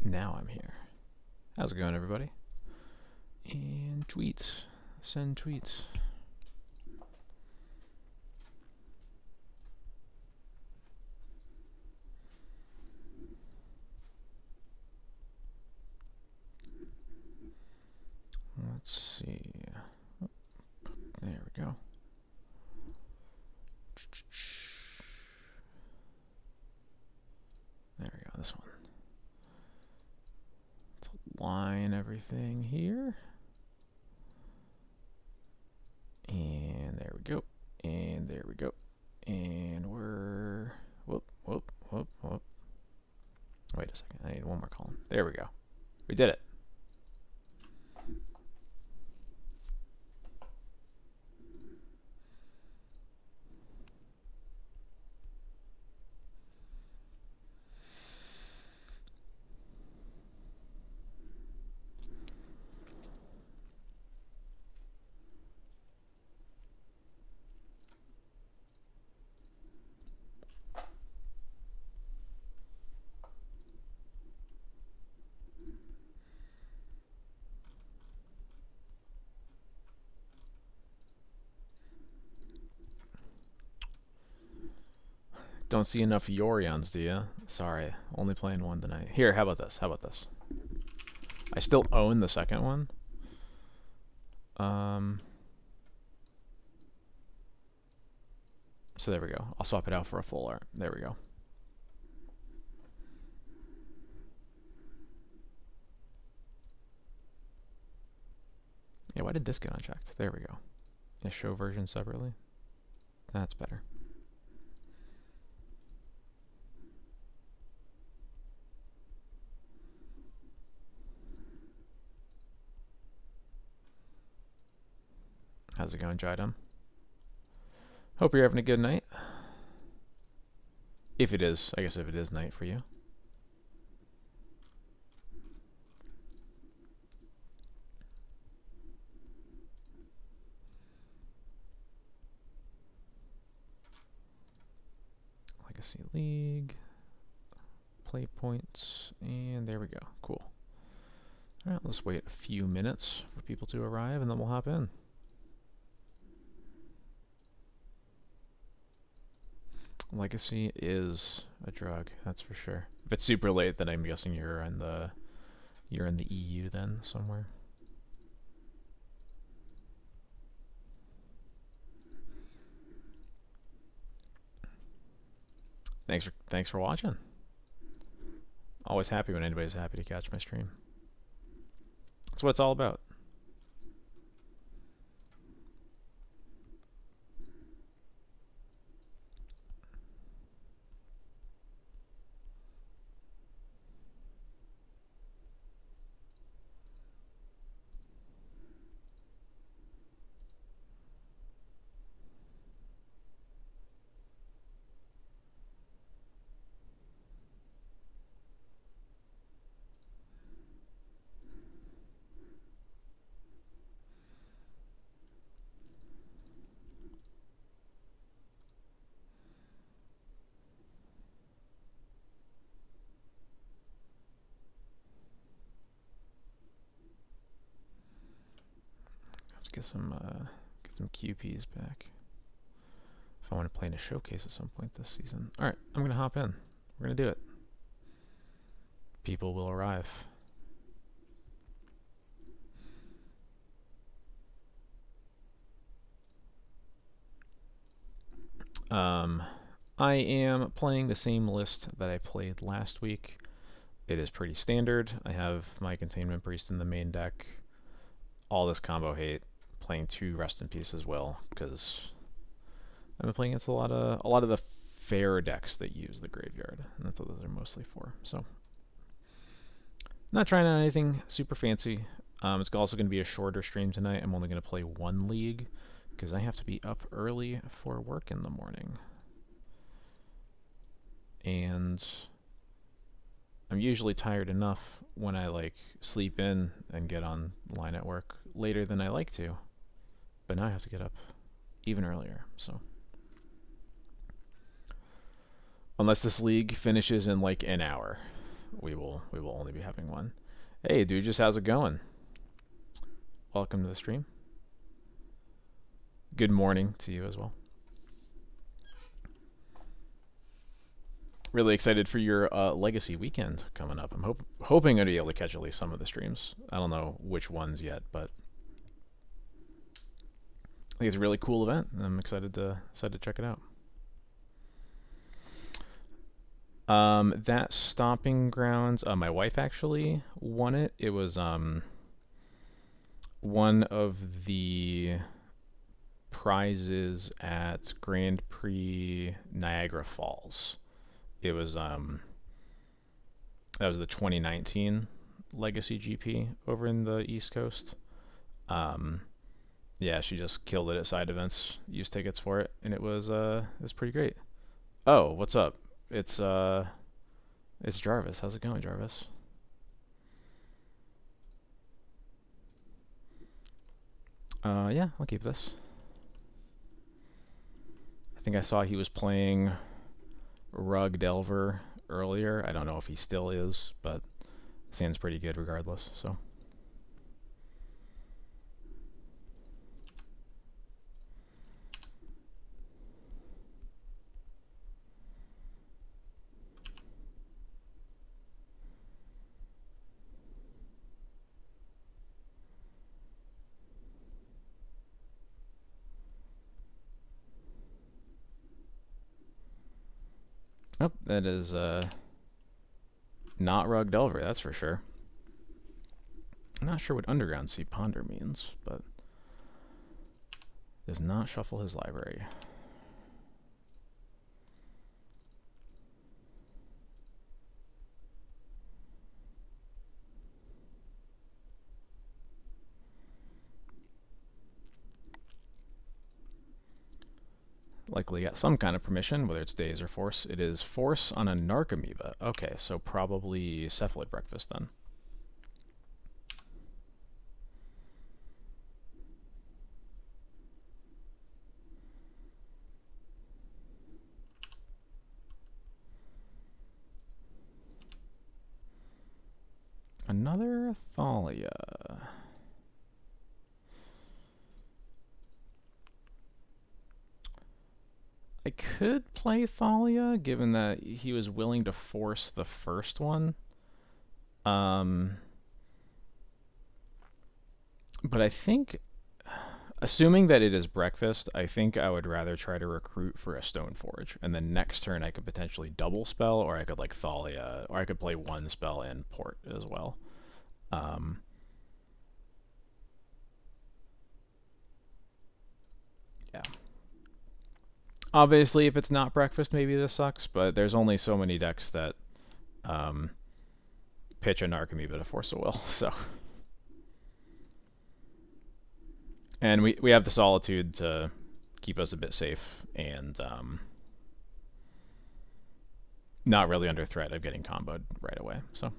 Now I'm here. How's it going, everybody? And tweets. Send tweets. Let's see. Oh, there we go. There we go, this one. Let's align everything here. And there we go. And there we go. And we're... Whoop, whoop, whoop, whoop. Wait a second, I need one more column. There we go. We did it. Don't see enough Yorions, do you? Sorry, only playing one tonight. Here, how about this? How about this? I still own the second one. So there we go. I'll swap it out for a full art. There we go. Yeah, why did this get unchecked? There we go. Yeah, show version separately. That's better. How's it going, Jidum? Hope you're having a good night. If it is, I guess if it is night for you. Legacy League. Play points. And there we go. Cool. Alright, let's wait a few minutes for people to arrive and then we'll hop in. Legacy is a drug, that's for sure. If it's super late, then I'm guessing you're in the EU then somewhere. Thanks for watching. Always happy when anybody's happy to catch my stream. That's what it's all about. Get some QPs back. If I want to play in a showcase at some point this season. Alright, I'm gonna hop in. We're gonna do it. People will arrive. I am playing the same list that I played last week. It is pretty standard. I have my Containment Priest in the main deck. All this combo hate. Playing 2 Rest in Peace as well, because I've been playing against a lot of the fair decks that use the graveyard, and that's what those are mostly for. So, not trying out anything super fancy. It's also going to be a shorter stream tonight. I'm only going to play 1 league because I have to be up early for work in the morning, and I'm usually tired enough when I sleep in and get online at work later than I like to. But now I have to get up even earlier, so. Unless this league finishes in an hour, we will only be having one. Hey, dude, just how's it going? Welcome to the stream. Good morning to you as well. Really excited for your Legacy weekend coming up. I'm hoping to be able to catch at least some of the streams. I don't know which ones yet, but I think it's a really cool event. And I'm excited to check it out. That Stomping Grounds, my wife actually won it. It was one of the prizes at Grand Prix Niagara Falls. It was that was the 2019 Legacy GP over in the East Coast. Yeah, she just killed it at side events. Used tickets for it, and it was pretty great. Oh, what's up? It's Jarvis. How's it going, Jarvis? Yeah, I'll keep this. I think I saw he was playing Rug Delver earlier. I don't know if he still is, but it seems pretty good regardless, so. Oh, that is not Rug Delver, that's for sure. I'm not sure what Underground Sea Ponder means, but does not shuffle his library. Likely got some kind of permission, whether it's days or force. It is force on a Narcomoeba. Okay, so probably Cephalid Breakfast then. Another Thalia. I could play Thalia, given that he was willing to force the first one. But I think, assuming that it is breakfast, I think I would rather try to recruit for a Stoneforge, and then next turn I could potentially double spell, or I could like Thalia, or I could play one spell and port as well. Yeah. Obviously, if it's not breakfast, maybe this sucks, but there's only so many decks that pitch a Narcomoeba to force a will, so. And we have the Solitude to keep us a bit safe, and not really under threat of getting comboed right away, so.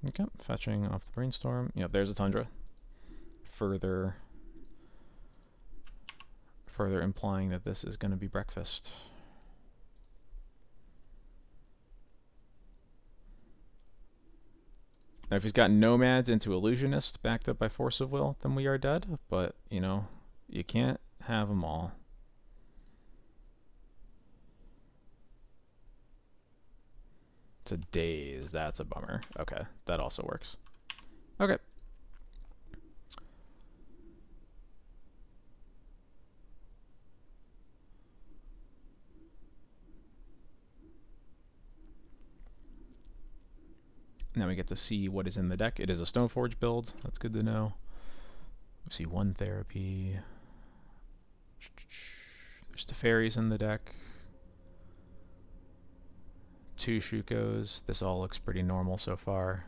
Okay, fetching off the Brainstorm. Yep, there's a Tundra. Further implying that this is going to be breakfast. Now, if he's got Nomads into Illusionist backed up by Force of Will, then we are dead. But, you know, you can't have them all. It's a Daze. That's a bummer. Okay, that also works. Okay. Now we get to see what is in the deck. It is a Stoneforge build. That's good to know. We see one Therapy. There's the fairies in the deck. 2 Shukos. This all looks pretty normal so far.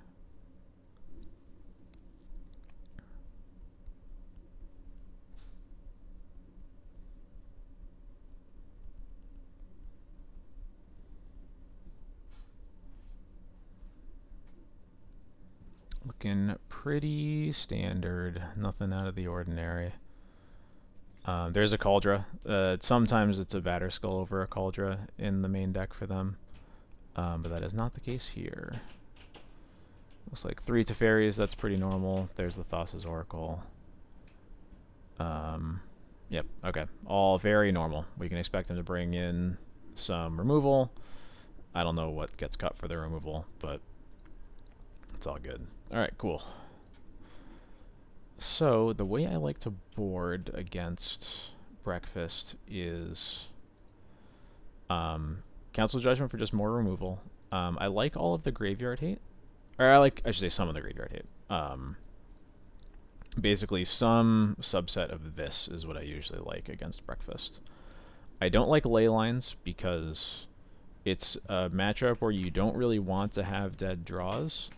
looking pretty standard. Nothing out of the ordinary. There's a Cauldra. Sometimes it's a Batterskull over a Cauldra in the main deck for them. But that is not the case here. Looks like 3 Teferis, that's pretty normal. There's the Thassa's Oracle. Yep, okay. All very normal. We can expect them to bring in some removal. I don't know what gets cut for the removal, but it's all good. Alright, cool. So, the way I like to board against Breakfast is Council Judgment for just more removal. I like all of the graveyard hate. Or I should say some of the graveyard hate. Basically, some subset of this is what I usually like against Breakfast. I don't like ley lines because it's a matchup where you don't really want to have dead draws,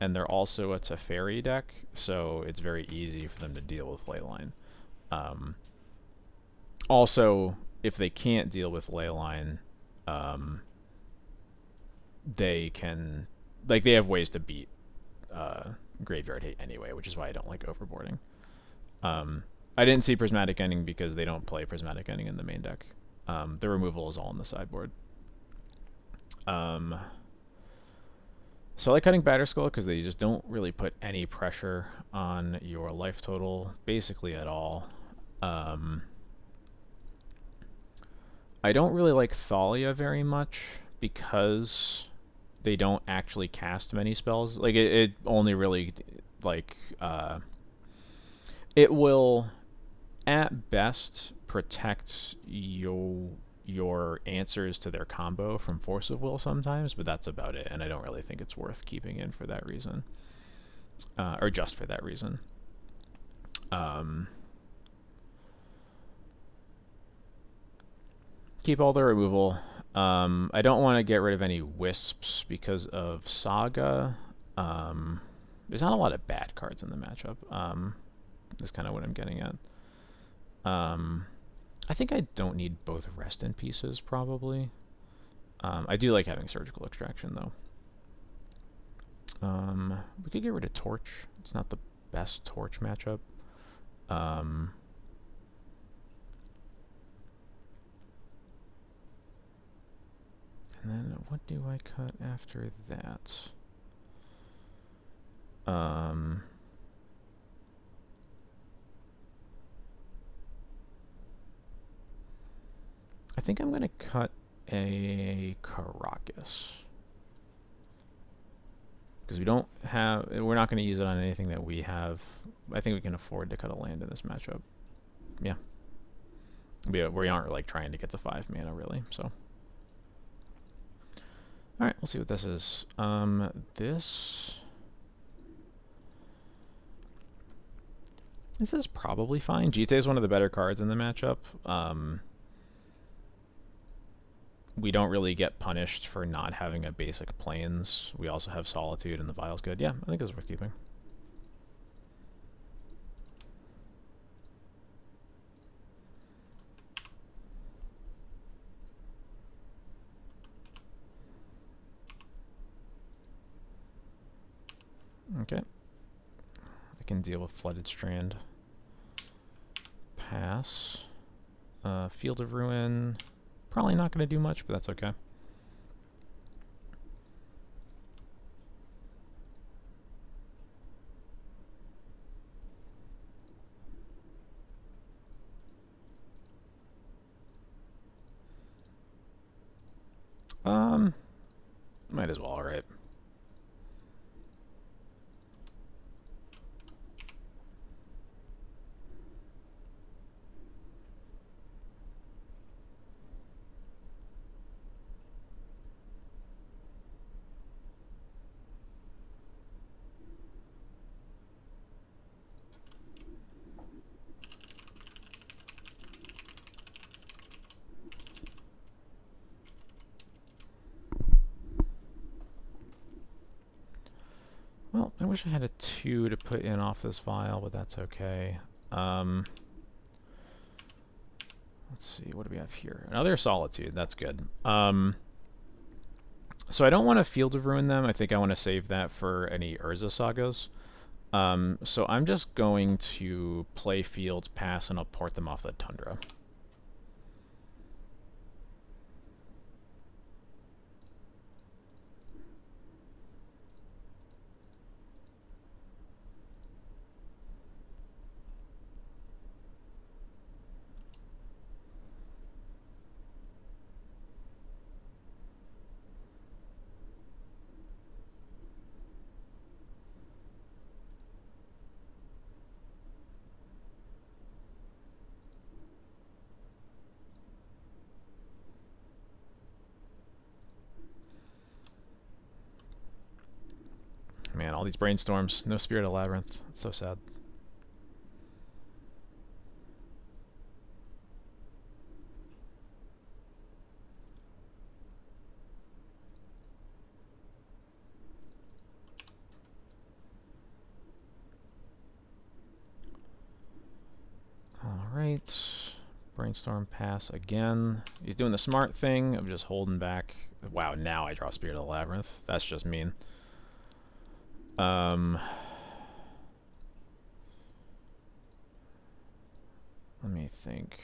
and they're also a Teferi deck, so it's very easy for them to deal with Leyline. Also, if they can't deal with Leyline, they can, like, they have ways to beat Graveyard Hate anyway, which is why I don't like overboarding. I didn't see Prismatic Ending because they don't play Prismatic Ending in the main deck. The removal is all in the sideboard. So I like cutting Batterskull because they just don't really put any pressure on your life total, basically at all. I don't really like Thalia very much because they don't actually cast many spells. Like, it only really, like, it will, at best, protect your answers to their combo from Force of Will sometimes, but that's about it, and I don't really think it's worth keeping in for that reason. Or just for that reason. Keep all the removal. I don't want to get rid of any Wisps because of Saga. There's not a lot of bad cards in the matchup. That's kind of what I'm getting at. I think I don't need both Rest in Pieces, probably. I do like having Surgical Extraction, though. We could get rid of Torch. It's not the best Torch matchup. And then what do I cut after that? I think I'm going to cut a Caracas. Because we're not going to use it on anything that we have. I think we can afford to cut a land in this matchup. Yeah. We aren't like trying to get to 5 mana really, so. Alright, we'll see what this is. This is probably fine. Jite is one of the better cards in the matchup. We don't really get punished for not having a basic plains. We also have Solitude, and the Vial's good. Yeah, I think it's worth keeping. Okay. I can deal with Flooded Strand. Pass. Field of Ruin. Probably not going to do much, but that's okay. Might as well, right? Well, I wish I had a 2 to put in off this vial, but that's okay. Let's see, what do we have here? Another Solitude, that's good. So I don't want to Field of Ruin them. I think I want to save that for any Urza sagas. So I'm just going to play Fields, pass, and I'll port them off the Tundra. Man, all these brainstorms. No Spirit of Labyrinth. It's so sad. Alright. Brainstorm pass again. He's doing the smart thing of just holding back. Wow, now I draw Spirit of the Labyrinth. That's just mean. Let me think.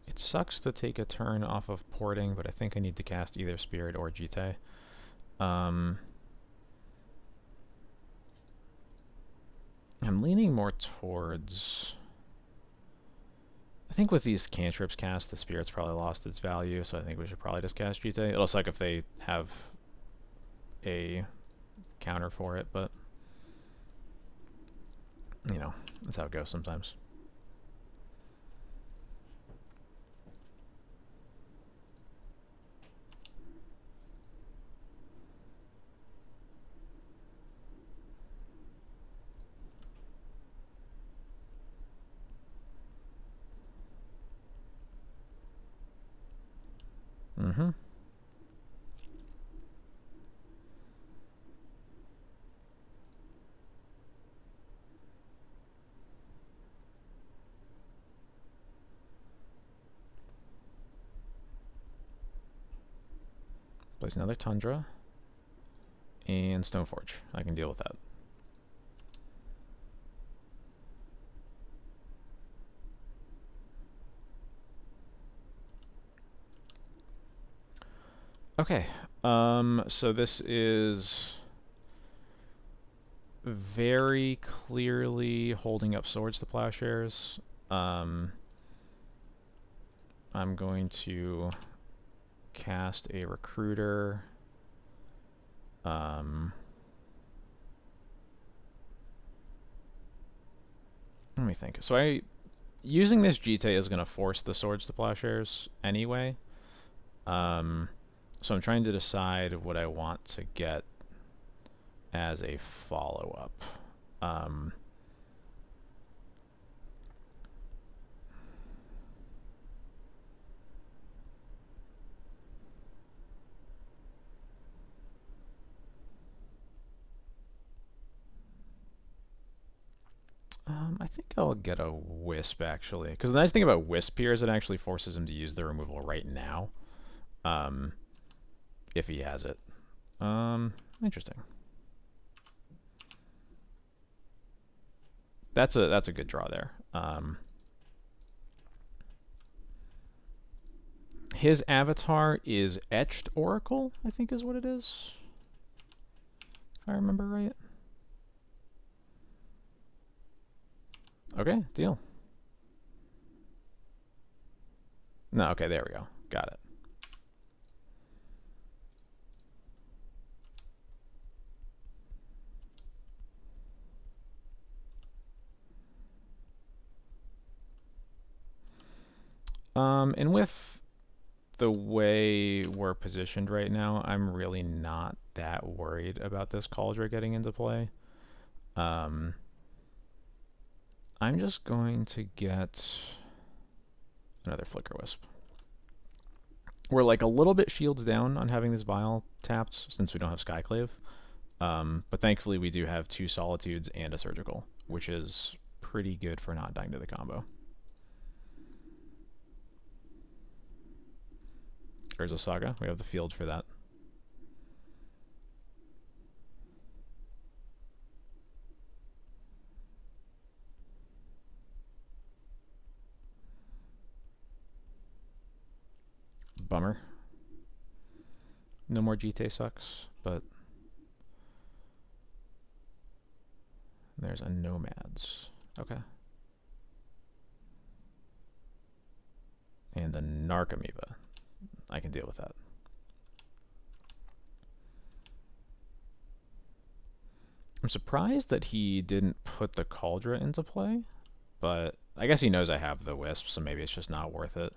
It sucks to take a turn off of porting, but I think I need to cast either Spirit or Jite. I'm leaning more towards... I think with these cantrips cast, the Spirit's probably lost its value, so I think we should probably just cast Jite. It'll suck if they have a counter for it, but... you know, that's how it goes sometimes. Mm-hmm. Place another Tundra. And Stoneforge. I can deal with that. Okay. So this is very clearly holding up Swords to Plowshares. I'm going to cast a Recruiter. Let me think. So using this Jite is going to force the Swords to Plowshares anyway. So I'm trying to decide what I want to get as a follow-up. I think I'll get a Wisp, actually. Because the nice thing about Wisp here is it actually forces him to use the removal right now. If he has it. Interesting. That's a good draw there. His avatar is Etched Oracle, I think is what it is. If I remember right. Okay, deal. No, okay, there we go. Got it. And with the way we're positioned right now, I'm really not that worried about this Cauldron getting into play. I'm just going to get Another Flicker Wisp. We're like a little bit shields down on having this Vial tapped since we don't have Skyclave. But thankfully we do have 2 Solitudes and a Surgical, which is pretty good for not dying to the combo. There's a Saga. We have the field for that. Bummer. No more GT sucks, but there's a Nomads. Okay. And a Narcomoeba. I can deal with that. I'm surprised that he didn't put the Cauldron into play, but I guess he knows I have the Wisp, so maybe it's just not worth it.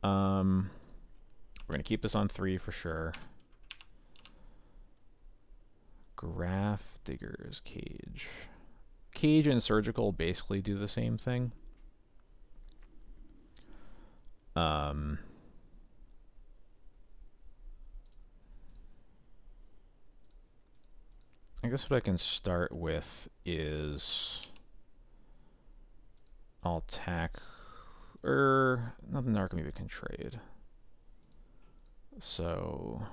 We're going to keep this on 3 for sure. Graph Digger's Cage. Cage and Surgical basically do the same thing. I guess what I can start with is I'll attack, nothing Narcomoeba can trade. So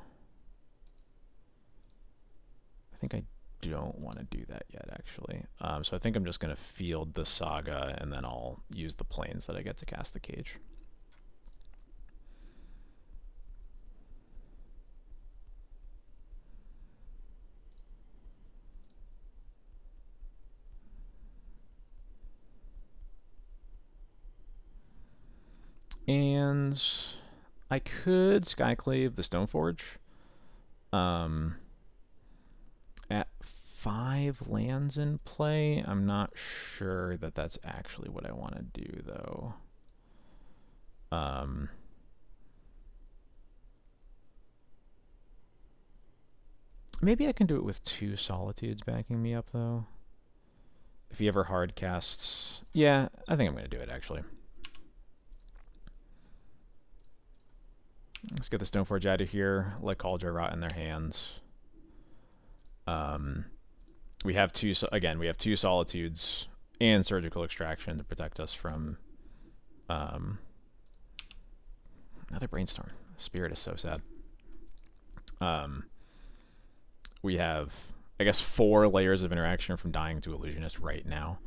I think I don't want to do that yet, actually. So I think I'm just going to field the Saga, and then I'll use the planes that I get to cast the Cage. And I could Skyclave the Stoneforge. At 5 lands in play, I'm not sure that that's actually what I want to do, though. Maybe I can do it with 2 Solitudes backing me up, though. If he ever hard casts... Yeah, I think I'm going to do it, actually. Let's get the Stoneforge out of here. Let Cauldron rot in their hands. We have 2... Again, we have 2 Solitudes and Surgical Extraction to protect us from... another Brainstorm. Spirit is so sad. We have, I guess, 4 layers of interaction from dying to Illusionist right now.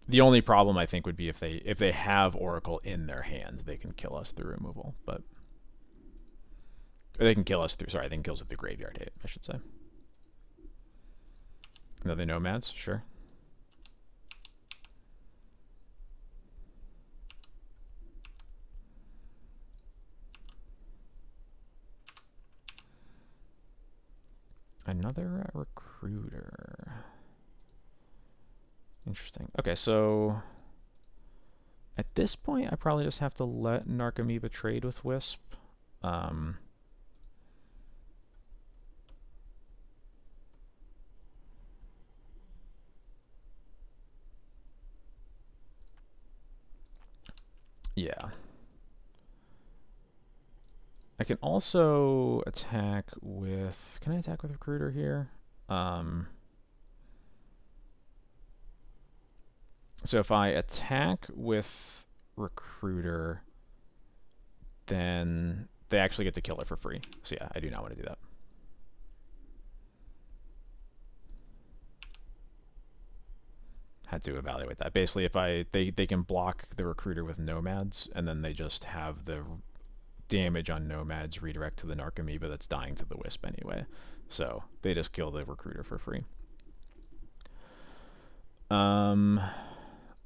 The only problem I think would be if they have Oracle in their hand, they can kill us through removal, but or they can kill us through. Sorry, they can kill us with the graveyard hit, I should say. Another Nomads, sure. Another Recruiter. Interesting. Okay, so at this point, I probably just have to let Narcomoeba trade with Wisp. Yeah. I can also attack with... Can I attack with Recruiter here? So if I attack with Recruiter, then they actually get to kill it for free. So yeah, I do not want to do that. Had to evaluate that. Basically, if they can block the Recruiter with Nomads, and then they just have the damage on Nomads redirect to the Narcomoeba that's dying to the Wisp anyway. So they just kill the Recruiter for free.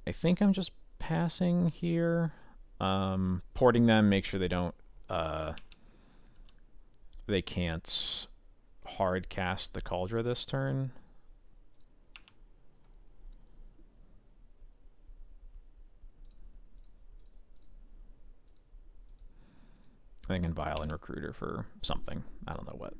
I think I'm just passing here. Porting them, make sure they don't... they can't hard cast the Cauldron this turn. I can Vial and Recruiter for something. I don't know what.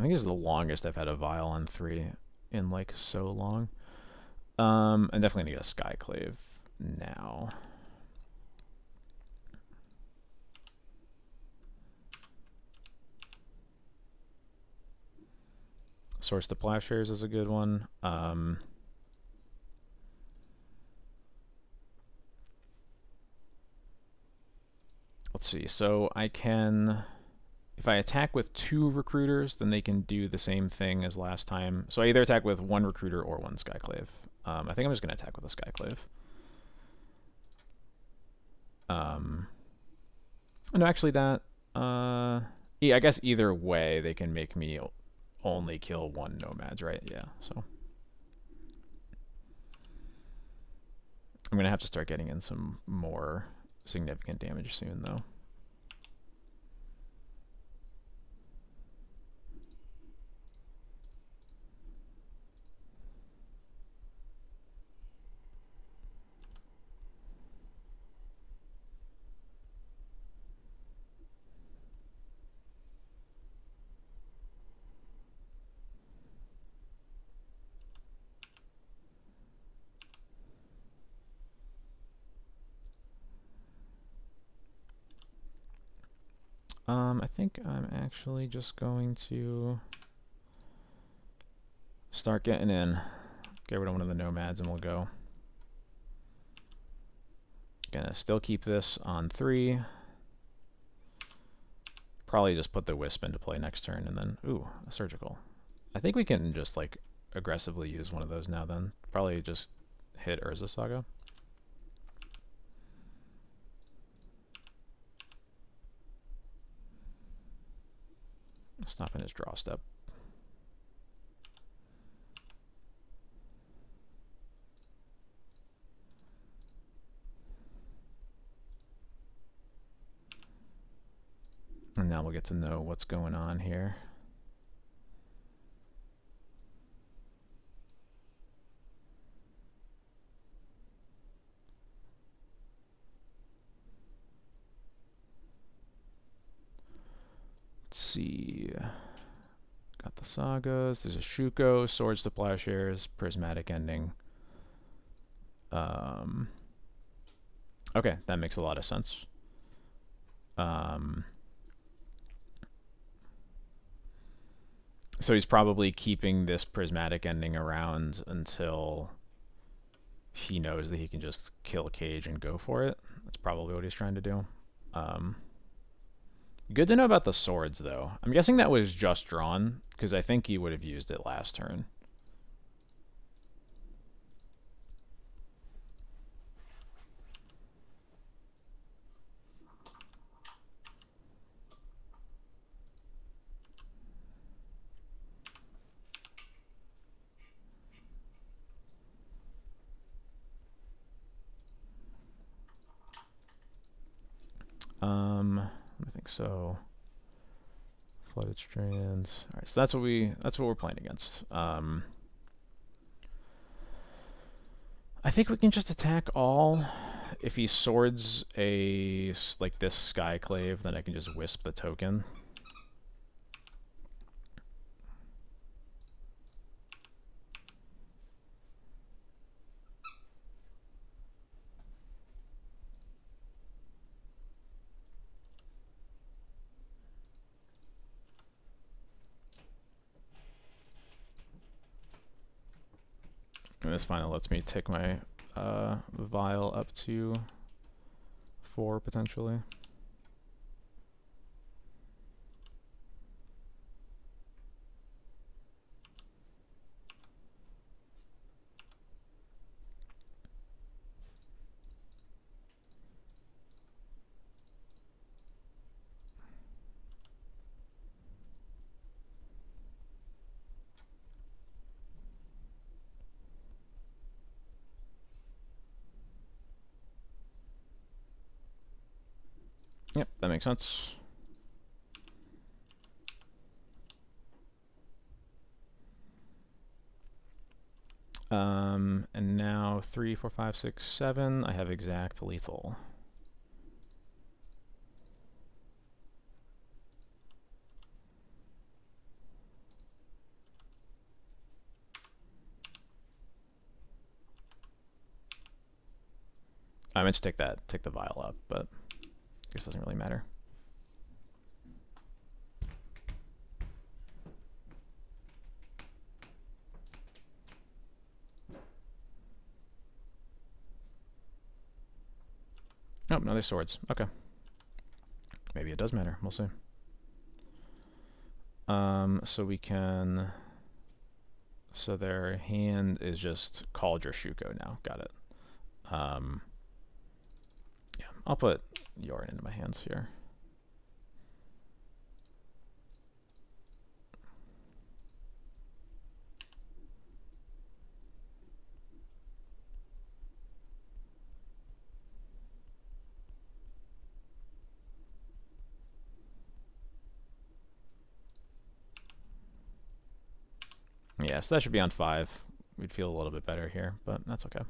I think this is the longest I've had a Vial on 3 in like so long. I'm definitely gonna get a Skyclave now. Source to Plowshares is a good one. Let's see. So I can, if I attack with 2 recruiters, then they can do the same thing as last time. So I either attack with 1 recruiter or 1 Skyclave. I think I'm just gonna attack with a Skyclave. No, actually that. Yeah, I guess either way they can make me only kill 1 Nomads, right? Yeah. So I'm gonna have to start getting in some more significant damage soon, though. I think I'm actually just going to start getting in. Get rid of one of the Nomads and we'll go. Gonna still keep this on 3. Probably just put the Wisp into play next turn and then, ooh, a Surgical. I think we can just like aggressively use one of those now then. Probably just hit Urza Saga. Stop in his draw step. And now we'll get to know what's going on here. Let's see. Got the Sagas. There's a Shuko, Swords to Plowshares, Prismatic Ending. Okay, that makes a lot of sense. So he's probably keeping this Prismatic Ending around until he knows that he can just kill Cage and go for it. That's probably what he's trying to do. Good to know about the swords, though. I'm guessing that was just drawn, because I think he would have used it last turn. I think so. Flooded Strands. All right, so that's what we're playing against. I think we can just attack all. If he swords a like this Skyclave, then I can just wisp the token. And this finally lets me tick my Vial up to 4 potentially. Yep, that makes sense. And now 3, 4, 5, 6, 7. I have exact lethal. I meant to take the vial up, but I guess it doesn't really matter. Oh, no, there's swords. Okay. Maybe it does matter. We'll see. So we can... So their hand is just Cauldre Shuko now. Got it. Yeah, I'll put Yorion into my hands here. Yeah, so that should be on 5. We'd feel a little bit better here, but that's okay.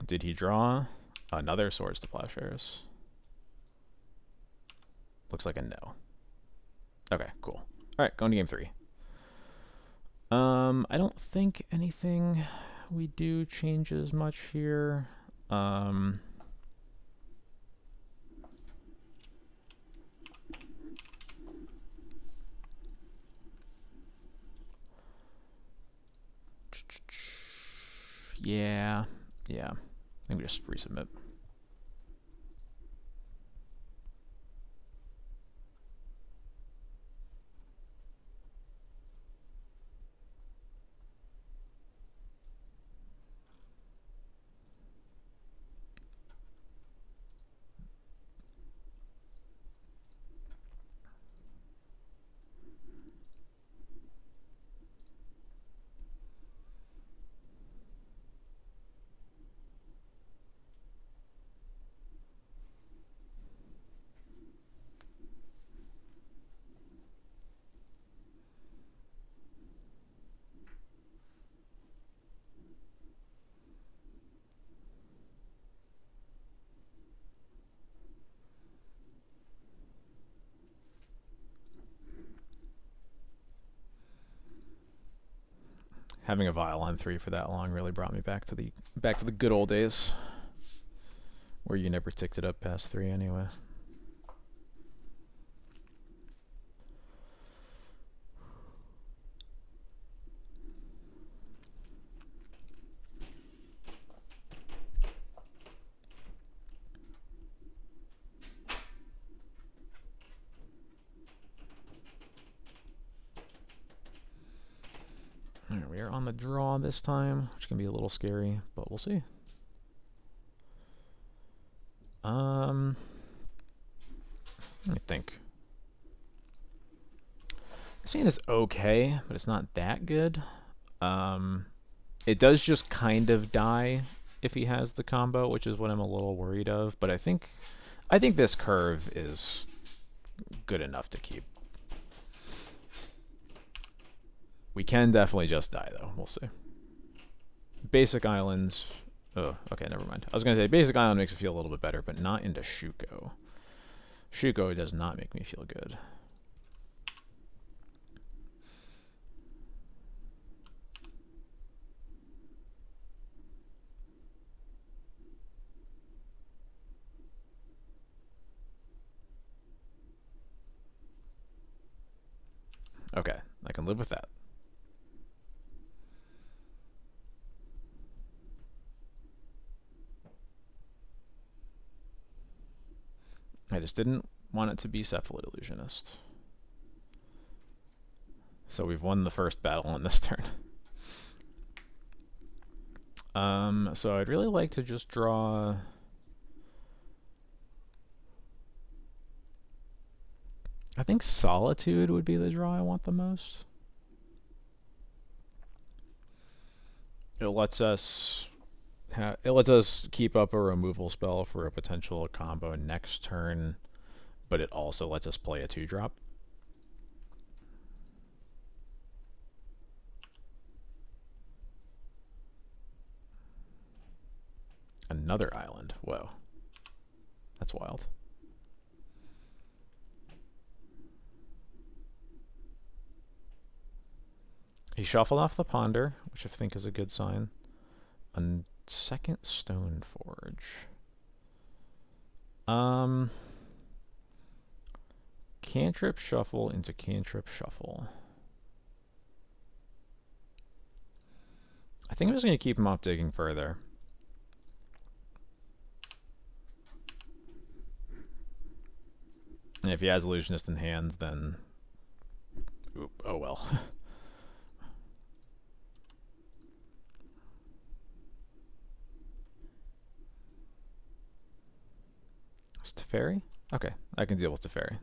Did he draw another Swords to Plowshares? Looks like a no. Okay, cool. Alright, going to game 3. I don't think anything we do changes much here. Yeah. I think we just resubmit. Having a vial on 3 for that long really brought me back to the good old days, where you never ticked it up past 3 anyway. Alright, we are on the draw this time, which can be a little scary, but we'll see. Let me think. This hand is okay, but it's not that good. It does just kind of die if he has the combo, which is what I'm a little worried of, but I think this curve is good enough to keep. We can definitely just die, though. We'll see. Basic Islands... Oh, okay, never mind. I was going to say, Basic Island makes me feel a little bit better, but not into Shuko. Shuko does not make me feel good. Okay, I can live with that. I just didn't want it to be Cephalid Illusionist. So we've won the first battle on this turn. So I'd really like to just draw... I think Solitude would be the draw I want the most. It lets us keep up a removal spell for a potential combo next turn, but it also lets us play a 2-drop. Another island. Whoa. That's wild. He shuffled off the Ponder, which I think is a good sign, until Second Stone Forge. Cantrip Shuffle into Cantrip Shuffle. I think I'm just going to keep him off digging further. And if he has Illusionist in hand, then... Oop, oh well. Is Teferi? Okay, I can deal with Teferi.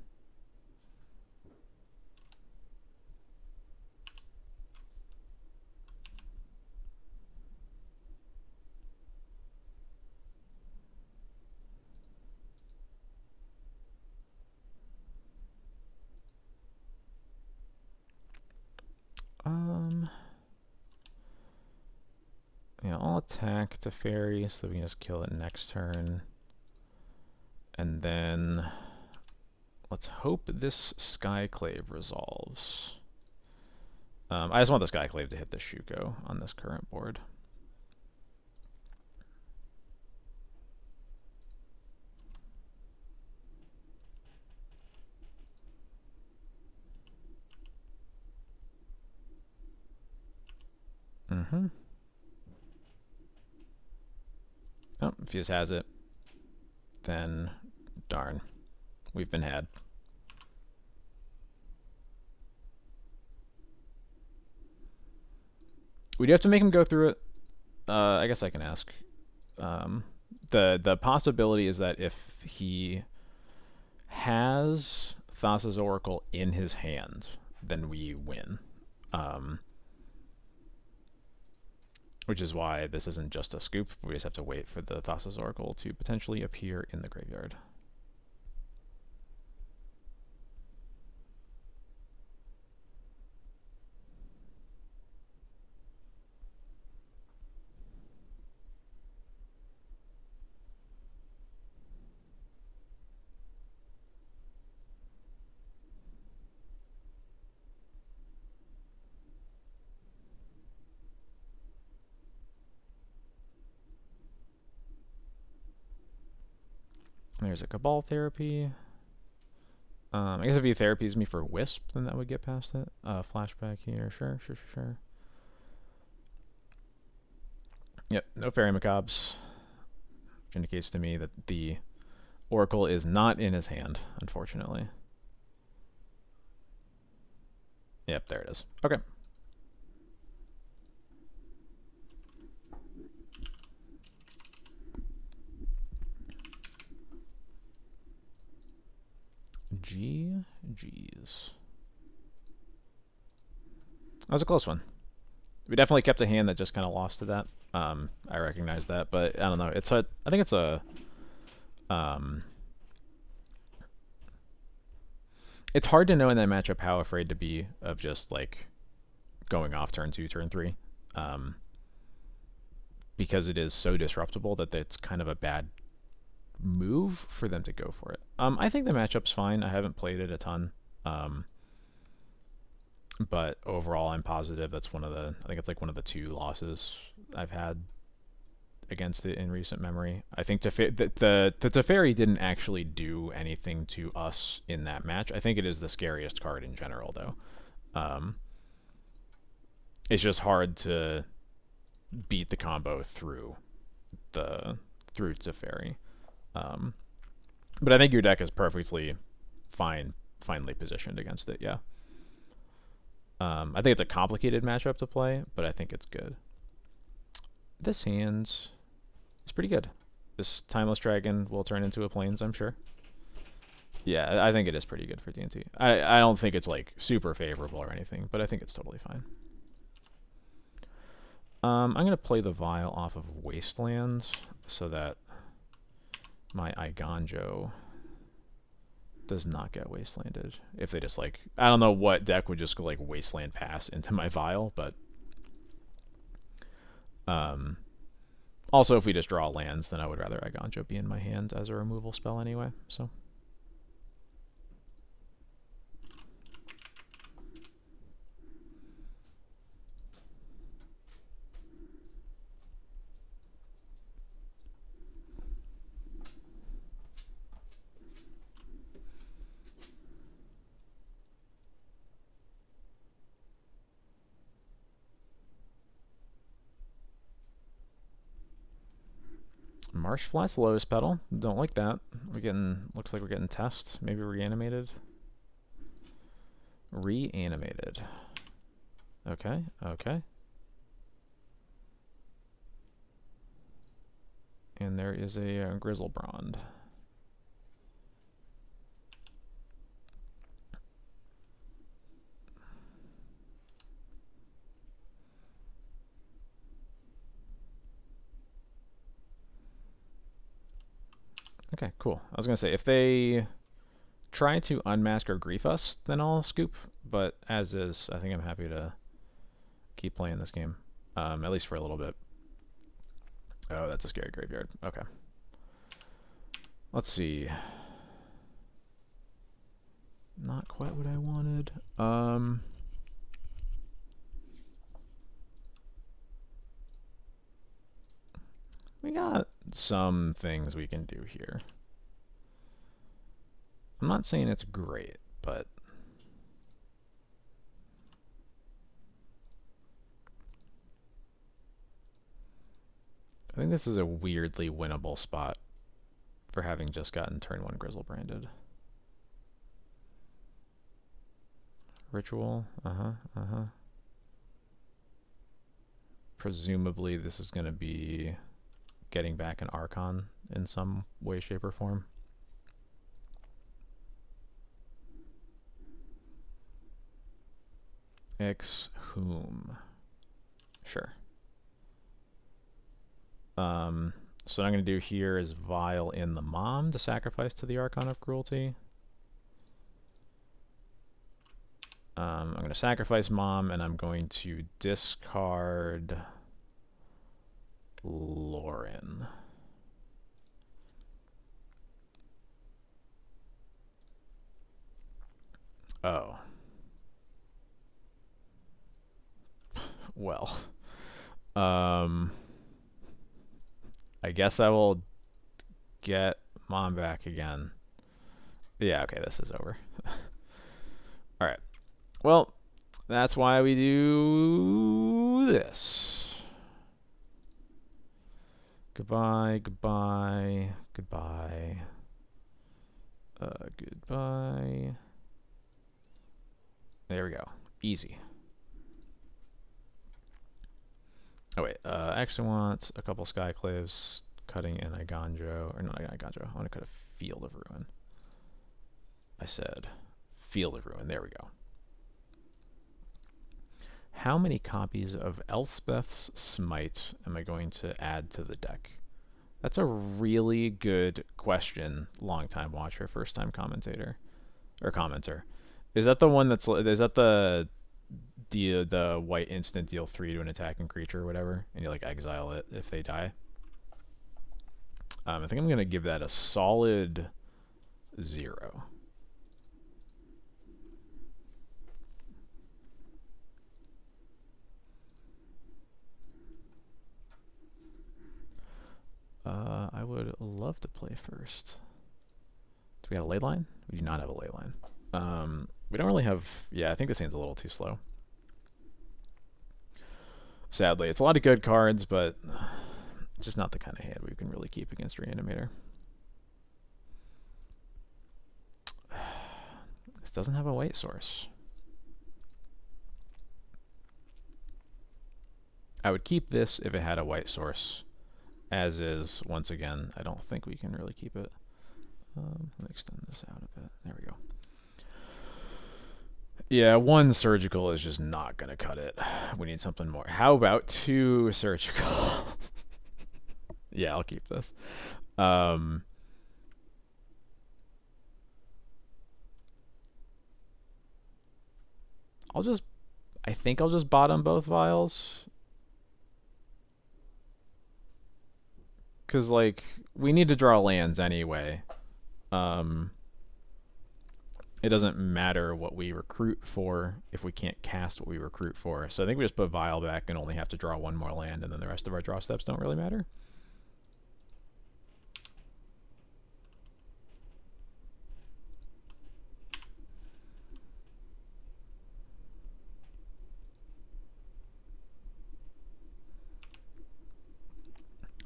Yeah, I'll attack Teferi so that we can just kill it next turn. And then let's hope this Skyclave resolves. I just want the Skyclave to hit the Shuko on this current board. Oh, if he just has it, then darn, we've been had. We do have to make him go through it. I guess I can ask. The possibility is that if he has Thassa's Oracle in his hand, then we win. Which is why this isn't just a scoop. We just have to wait for the Thassa's Oracle to potentially appear in the graveyard. There's a Cabal Therapy. I guess if he therapies me for Wisp, then that would get past it. Flashback here. Sure. Yep, no Fairy Macabres. Which indicates to me that the Oracle is not in his hand, unfortunately. Yep, there it is. Okay. GG's. That was a close one. We definitely kept a hand that just kind of lost to that. I recognize that, but I don't know. I think it's a it's hard to know in that matchup how afraid to be of just like going off turn 2, turn 3. Because it is so disruptible that it's kind of a bad move for them to go for it. I think the matchup's fine. I haven't played it a ton. But overall I'm positive that's I think it's like one of the 2 losses I've had against it in recent memory. I think the Teferi didn't actually do anything to us in that match. I think it is the scariest card in general though. It's just hard to beat the combo through Teferi. But I think your deck is perfectly finely positioned against it, yeah. I think it's a complicated matchup to play, but I think it's good. This hand is pretty good. This Timeless Dragon will turn into a Plains, I'm sure. Yeah, I think it is pretty good for D&T. I don't think it's like super favorable or anything, but I think it's totally fine. I'm going to play the Vial off of Wastelands so that my Iganjo does not get wastelanded. If they just like, I don't know what deck would just go like Wasteland Pass into my Vial, but also if we just draw lands, then I would rather Iganjo be in my hand as a removal spell anyway, so. Marsh Flat's lowest pedal. Don't like that. We're getting, looks like we're getting test. Maybe reanimated. Reanimated. Okay, okay. And there is a Grizzlebrand. Okay, cool. I was going to say, if they try to unmask or grief us, then I'll scoop. But as is, I think I'm happy to keep playing this game. At least for a little bit. Oh, that's a scary graveyard. Okay. Let's see. Not quite what I wanted. We got some things we can do here. I'm not saying it's great, but I think this is a weirdly winnable spot for having just gotten turn 1 Grizzlebranded. Ritual, Presumably this is going to be getting back an Archon in some way, shape, or form. Exhume. Sure. So what I'm going to do here is Vial in the Mom to sacrifice to the Archon of Cruelty. I'm going to sacrifice Mom, and I'm going to discard Lauren. Oh. Well. I guess I will get Mom back again. Yeah, okay, this is over. Alright. Well, that's why we do this. Goodbye, goodbye, goodbye. Goodbye. There we go. Easy. Oh wait, I actually want a couple Skyclaves, cutting an Igandro, or not Igandro, I want to cut a Field of Ruin. I said Field of Ruin, there we go. How many copies of Elspeth's Smite am I going to add to the deck? That's a really good question, long-time watcher, first-time commentator, or commenter. Is that the one that's, is that the white instant deal 3 to an attacking creature or whatever, and you like exile it if they die? I think I'm gonna give that a solid 0. I would love to play first. Do we have a ley line? We do not have a ley line. We don't really have... Yeah, I think this hand's a little too slow. Sadly, it's a lot of good cards, but it's just not the kind of hand we can really keep against Reanimator. This doesn't have a white source. I would keep this if it had a white source. As is, once again, I don't think we can really keep it. Let me extend this out a bit. There we go. Yeah, 1 surgical is just not going to cut it. We need something more. How about 2 surgical? Yeah, I'll keep this. I think I'll just bottom both vials. Because, like, we need to draw lands anyway. It doesn't matter what we recruit for if we can't cast what we recruit for. So I think we just put Vial back and only have to draw 1 more land, and then the rest of our draw steps don't really matter.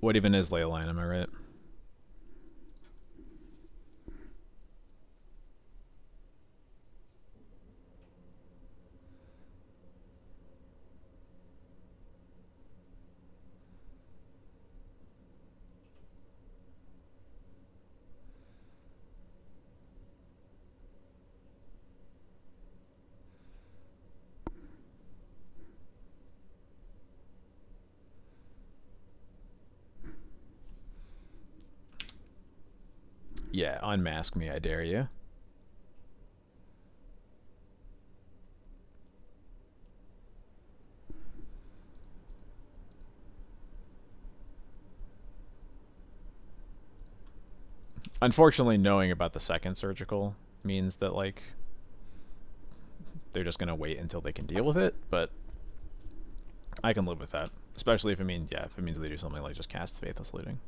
What even is Ley Line, am I right? Yeah, unmask me, I dare you. Unfortunately, knowing about the second surgical means that, like, they're just gonna wait until they can deal with it, but I can live with that. Especially if it means, yeah, if it means they do something like just cast Faithless Looting.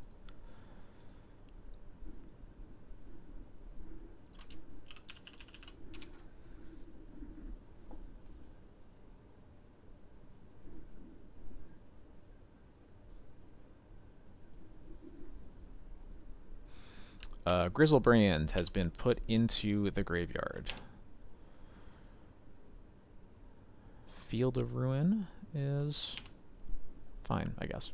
Grizzlebrand has been put into the graveyard. Field of Ruin is fine, I guess.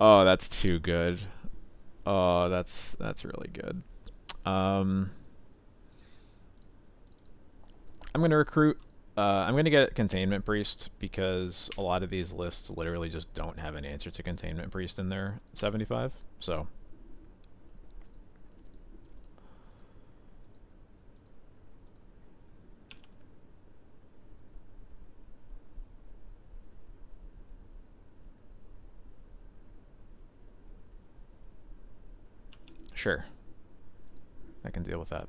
Oh, that's too good. Oh, that's really good. I'm gonna recruit. I'm gonna get Containment Priest because a lot of these lists literally just don't have an answer to Containment Priest in their 75. So. Sure. I can deal with that.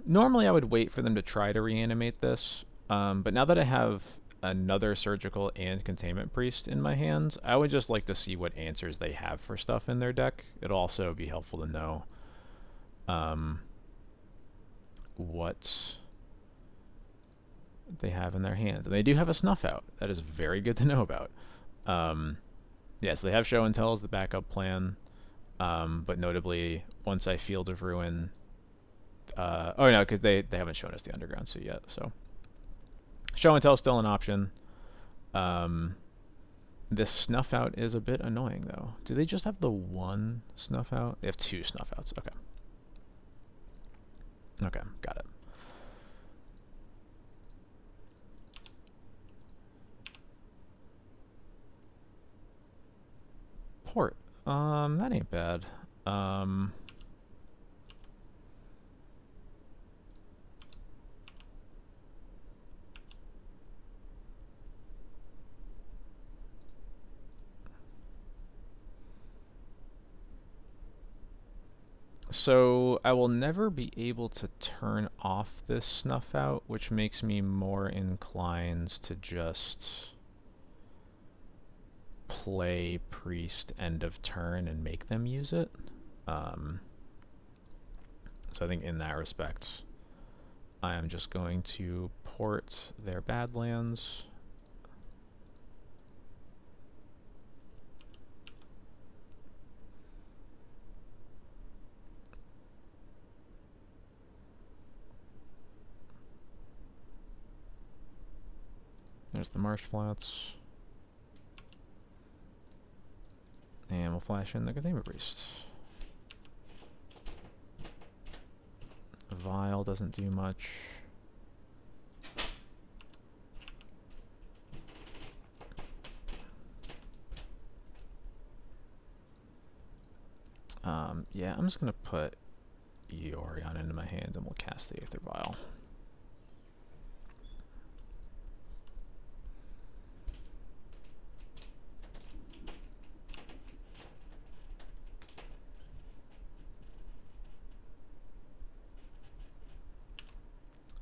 Normally I would wait for them to try to reanimate this, but now that I have another Surgical and Containment Priest in my hands, I would just like to see what answers they have for stuff in their deck. It'll also be helpful to know what they have in their hands. And they do have a Snuff Out. That is very good to know about. Yes, they have Show and Tell as the backup plan, but notably, once I Field of Ruin... oh no, because they haven't shown us the Underground Suit yet, so... Show and Tell is still an option. This Snuff Out is a bit annoying, though. Do they just have the one Snuff Out? They have two Snuff Outs. Okay. Okay, got it. Port. That ain't bad. So I will never be able to turn off this Snuff Out, which makes me more inclined to just play Priest end of turn and make them use it. So I think in that respect, I am just going to port their Badlands. There's the Marsh Flats. And we'll flash in the Containment Priest. Vial doesn't do much. Yeah, I'm just going to put Yorion into my hand and we'll cast the Aether Vial.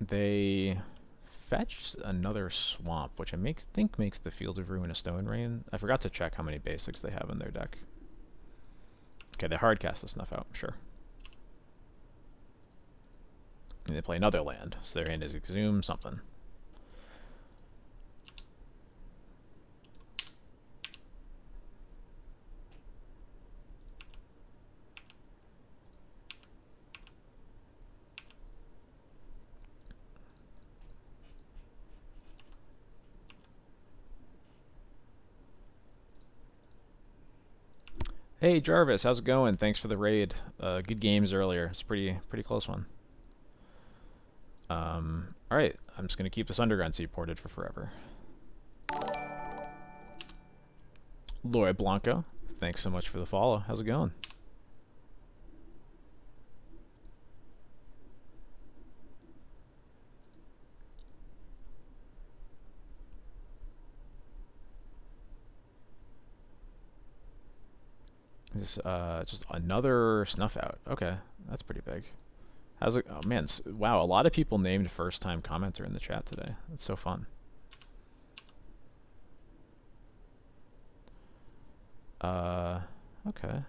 They fetched another swamp, which I think makes the Field of Ruin a Stone Rain. I forgot to check how many basics they have in their deck. Okay, they hard cast the Snuff out, sure. And they play another land, so their hand is Exhume something. Hey Jarvis, how's it going? Thanks for the raid. Good games earlier. It's a pretty close one. Alright, I'm just gonna keep this Underground Sea ported for forever. Loy Blanco, thanks so much for the follow. How's it going? This just another Snuff out. Okay, that's pretty big. How's it? Oh man, wow! A lot of people named first-time commenter in the chat today. That's so fun. Okay.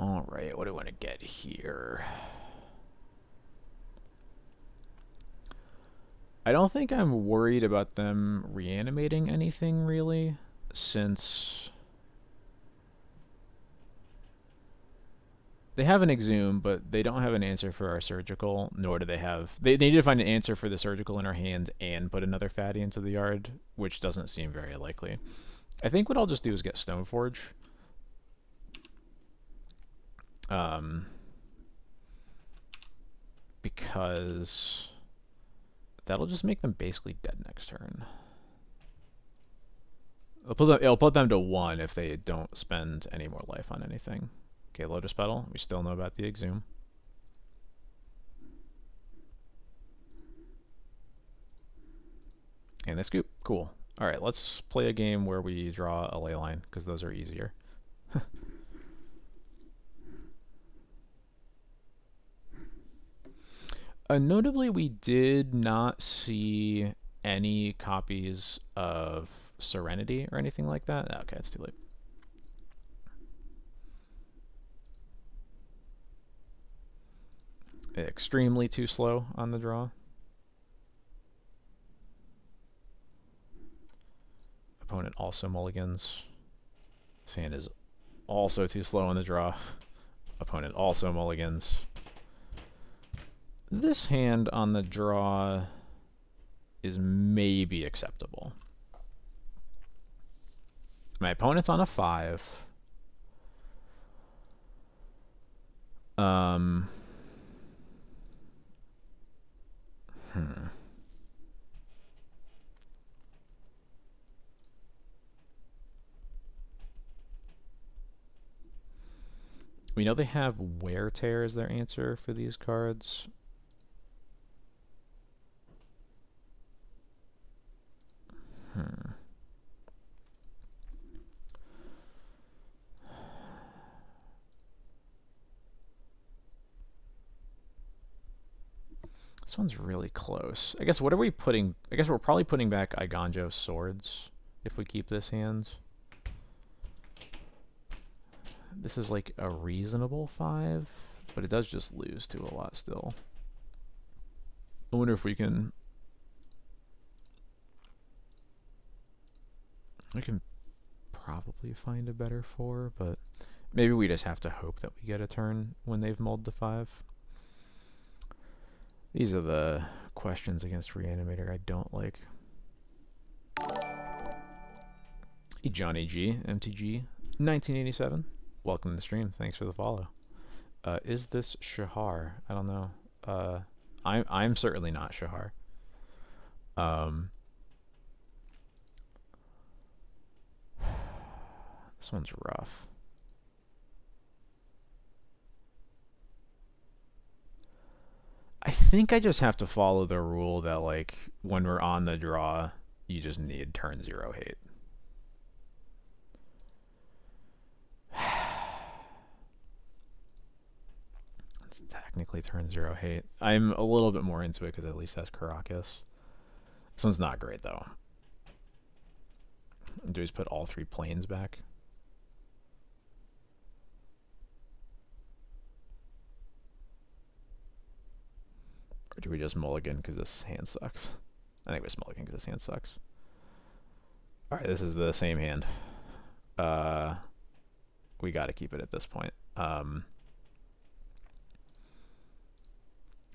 Alright, what do I want to get here? I don't think I'm worried about them reanimating anything, really, since they have an Exhume, but they don't have an answer for our Surgical, nor do they have... They need to find an answer for the Surgical in our hand and put another fatty into the yard, which doesn't seem very likely. I think what I'll just do is get Stoneforge. Because that'll just make them basically dead next turn. It'll put them to 1 if they don't spend any more life on anything. Okay, Lotus Petal. We still know about the Exhume. And the Scoop. Cool. Alright, let's play a game where we draw a ley line, because those are easier. Notably, we did not see any copies of Serenity or anything like that. Okay, it's too late. Extremely too slow on the draw. Opponent also mulligans. This hand is also too slow on the draw. Opponent also mulligans. This hand on the draw is maybe acceptable. My opponent's on a 5. We know they have Wear Tear as their answer for these cards. This one's really close. I guess what are we putting? I guess we're probably putting back Iganjo's Swords if we keep this hand. This is like a reasonable 5, but it does just lose to a lot still. I wonder if we can... I can probably find a better 4, but maybe we just have to hope that we get a turn when they've mulled the 5. These are the questions against Reanimator I don't like. Hey Johnny G, MTG, 1987. Welcome to the stream. Thanks for the follow. Is this Shahar? I don't know. I'm certainly not Shahar. This one's rough. I think I just have to follow the rule that, like, when we're on the draw, you just need turn 0 hate. It's technically turn 0 hate. I'm a little bit more into it because at least that's Caracas. This one's not great, though. Do we just put all 3 planes back? Or do we just mulligan because this hand sucks? I think we just mulligan because this hand sucks. Alright, this is the same hand. We gotta keep it at this point. I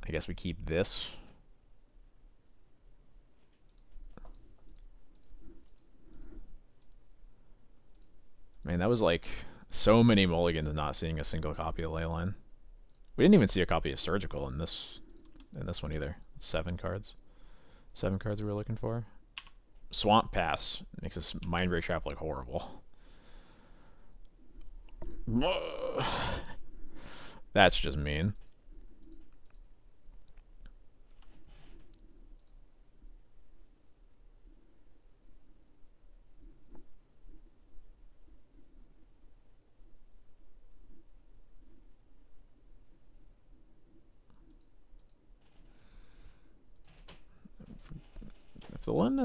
guess we keep this. Man, that was like so many mulligans not seeing a single copy of Leyline. We didn't even see a copy of Surgical in this one either. 7 cards. 7 cards we were looking for. Swamp Pass makes this Mind Break Trap look horrible. That's just mean.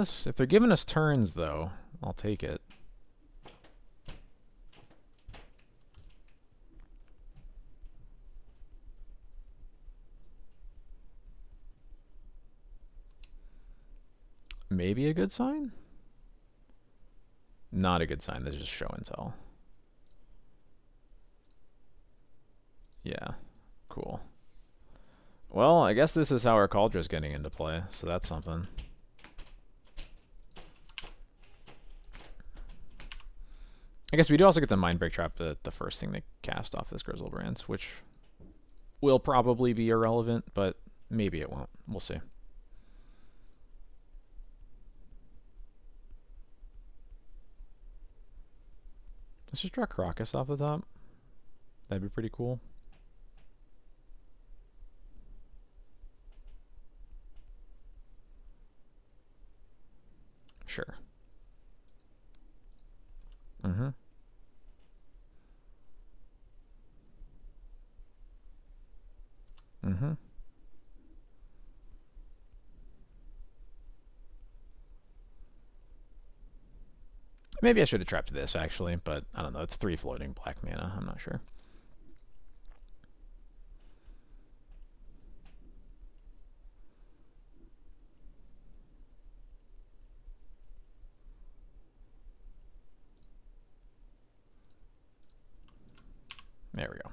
If they're giving us turns, though, I'll take it. Maybe a good sign? Not a good sign. This is just show and tell. Yeah, cool. Well, I guess this is how our Caldra's getting into play, so that's something. I guess we do also get the Mind Break Trap, the first thing they cast off this Grizzlebrand, which will probably be irrelevant, but maybe it won't. We'll see. Let's just draw Caracas off the top. That'd be pretty cool. Sure. Mm-hmm. Mm-hmm. Maybe I should have trapped this, actually, but I don't know. It's 3 floating black mana. I'm not sure. There we go.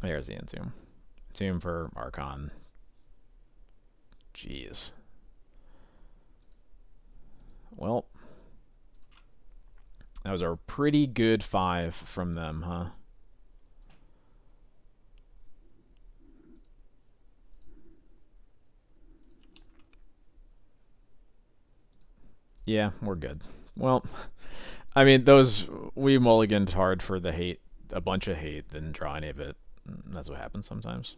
There's the Entomb. Entomb for Archon. Jeez. Well, that was a pretty good 5 from them, huh? Yeah, we're good. Well, I mean, we mulliganed hard for the hate, a bunch of hate, didn't draw any of it. That's what happens sometimes.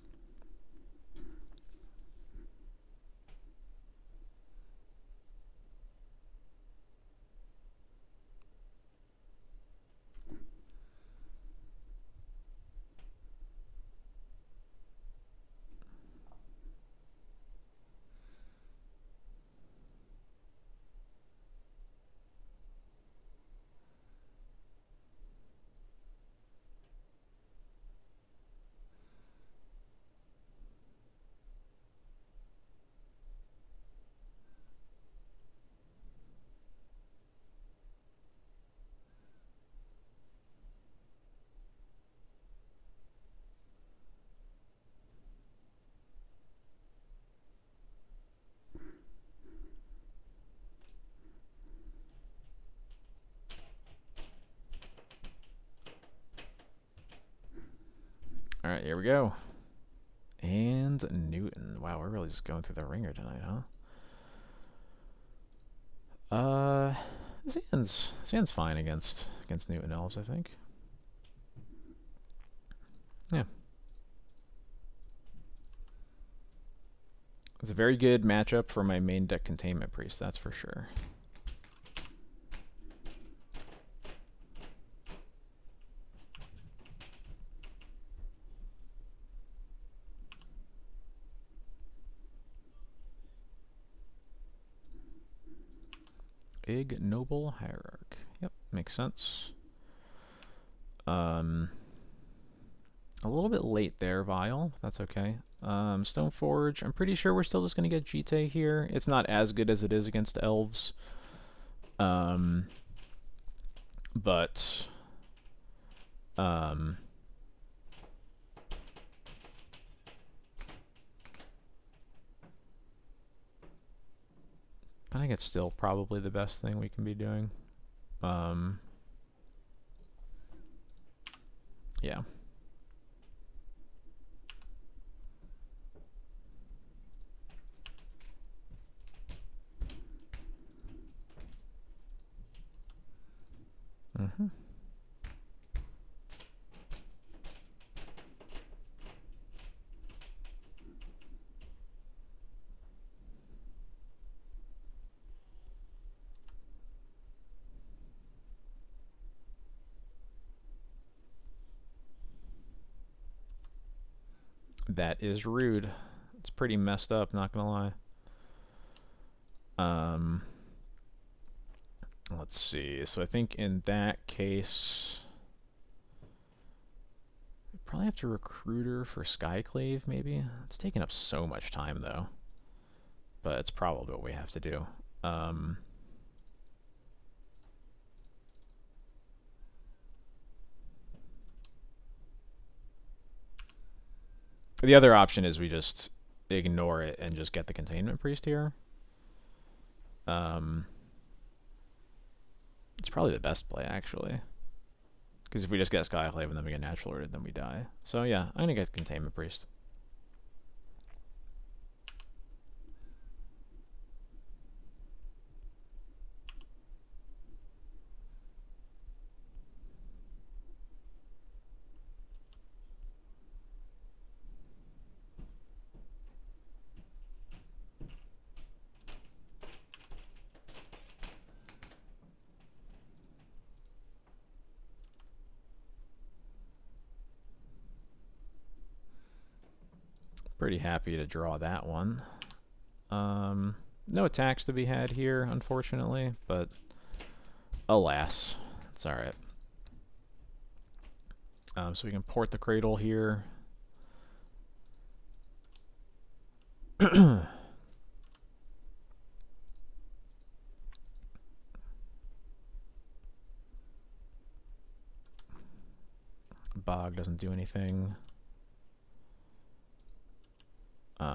All right, here we go. And Newton. Wow, we're really just going through the ringer tonight, huh? His hand's fine against Newton Elves, I think. Yeah. It's a very good matchup for my main deck Containment Priest, that's for sure. Ignoble Hierarch. Yep, makes sense. A little bit late there, Vial. That's okay. Stoneforge. I'm pretty sure we're still just going to get Jite here. It's not as good as it is against Elves. But... I think it's still probably the best thing we can be doing. Yeah. That is rude. It's pretty messed up, not gonna lie. Let's see. So I think in that case, we probably have to Recruiter for Skyclave, maybe. It's taking up so much time, though. But it's probably what we have to do. The other option is we just ignore it and just get the Containment Priest here. It's probably the best play, actually. Because if we just get Skyclave and then we get Natural Order, then we die. So yeah, I'm going to get Containment Priest. Pretty happy to draw that one. No attacks to be had here, unfortunately, but alas, it's alright. So we can port the Cradle here. Bog doesn't do anything.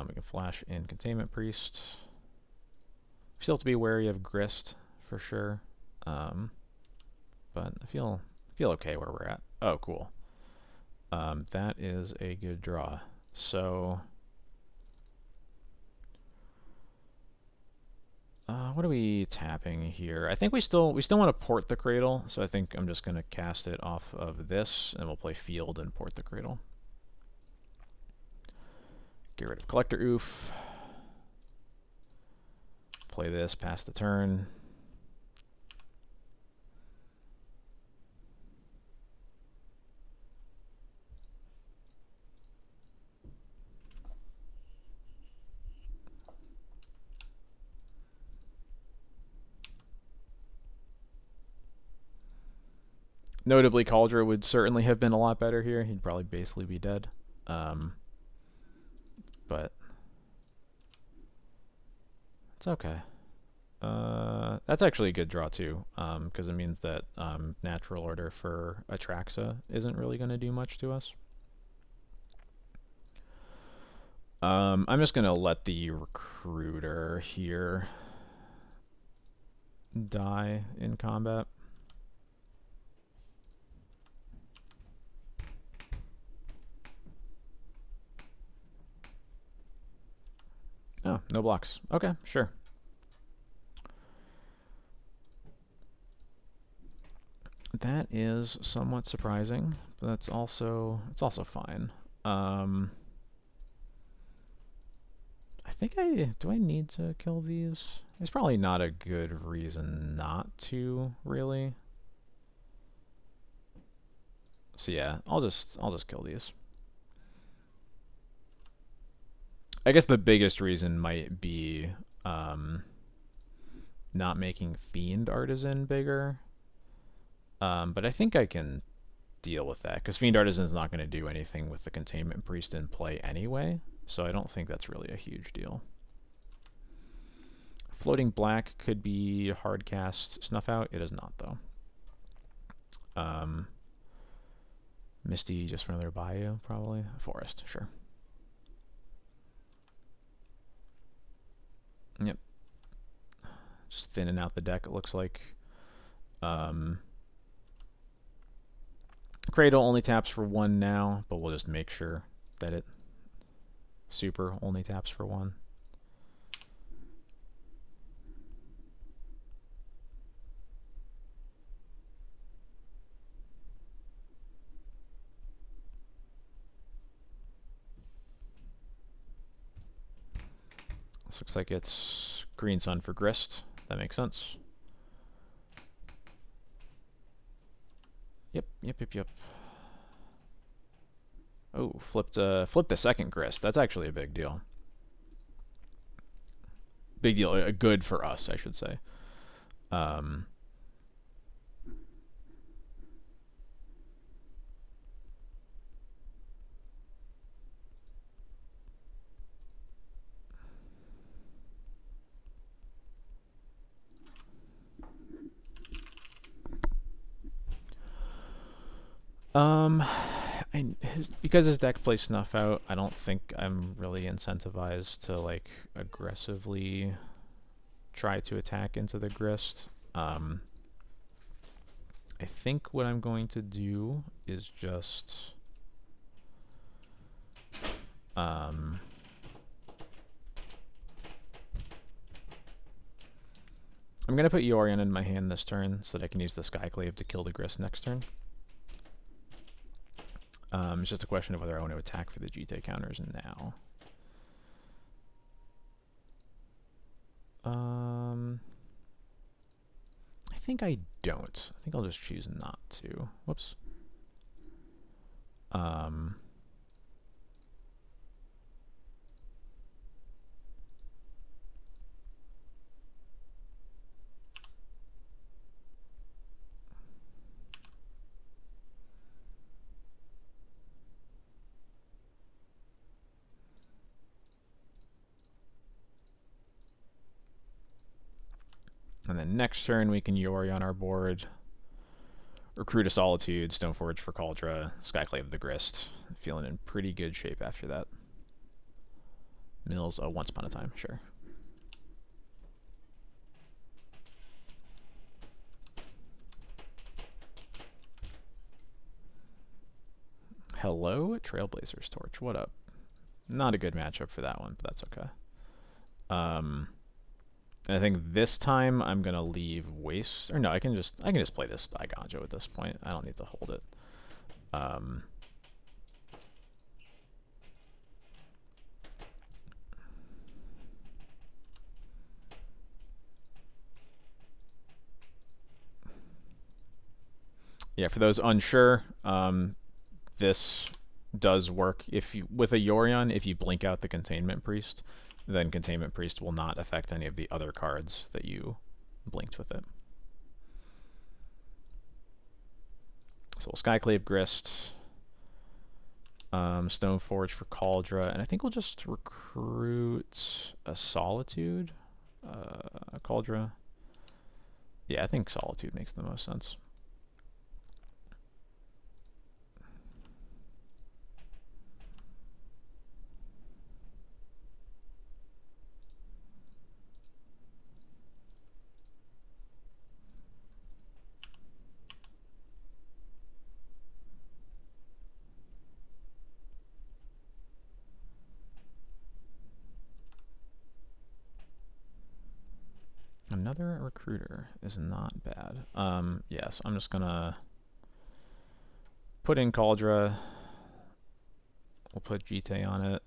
We can flash in Containment Priest. Still have to be wary of Grist, for sure. But I feel okay where we're at. Oh, cool. That is a good draw. So... what are we tapping here? I think we still want to port the Cradle, so I think I'm just going to cast it off of this, and we'll play Field and port the Cradle. Get rid of Collector Oof. Play this, pass the turn. Notably, Kaldra would certainly have been a lot better here. He'd probably basically be dead. But it's okay. That's actually a good draw too, because it means that Natural Order for Atraxa isn't really going to do much to us. I'm just going to let the Recruiter here die in combat. Oh, no blocks. Okay, sure. That is somewhat surprising, but it's also fine. I think do I need to kill these? There's probably not a good reason not to, really. So yeah, I'll just kill these. I guess the biggest reason might be not making Fiend Artisan bigger. But I think I can deal with that, because Fiend Artisan is not going to do anything with the Containment Priest in play anyway, so I don't think that's really a huge deal. Floating Black could be hard cast Snuff Out. It is not, though. Misty just for another Bayou, probably. Forest, sure. Yep. Just thinning out the deck, it looks like. Cradle only taps for 1 now, but we'll just make sure that it super only taps for 1. This looks like it's Green Sun for Grist. That makes sense. Yep. Oh, flipped a second Grist. That's actually a big deal. Big deal. Good for us, I should say. Because his deck plays Snuff Out, I don't think I'm really incentivized to like aggressively try to attack into the Grist. I think what I'm going to do is just I'm gonna put Yorion in my hand this turn so that I can use the Skyclave to kill the Grist next turn. It's just a question of whether I want to attack for the GT counters now. I think I don't. I think I'll just choose not to. Whoops. And then next turn we can Yori on our board. Recruit a Solitude, Stoneforge for Cauldra, Skyclave the Grist. Feeling in pretty good shape after that. Mills, Once Upon a Time, sure. Hello, Trailblazer's Torch. What up? Not a good matchup for that one, but that's okay. And I think this time I'm gonna leave Waste, or no, I can just play this Daigonjo at this point. I don't need to hold it. Yeah, for those unsure, this does work if you with a Yorion. If you blink out the Containment Priest, then Containment Priest will not affect any of the other cards that you blinked with it. So we'll Skyclave Grist, Stoneforge for Cauldra, and I think we'll just recruit a Solitude, a Cauldra. Yeah, I think Solitude makes the most sense. another recruiter is not bad. Yes, I'm just gonna put in Cauldra. We'll put GT on it.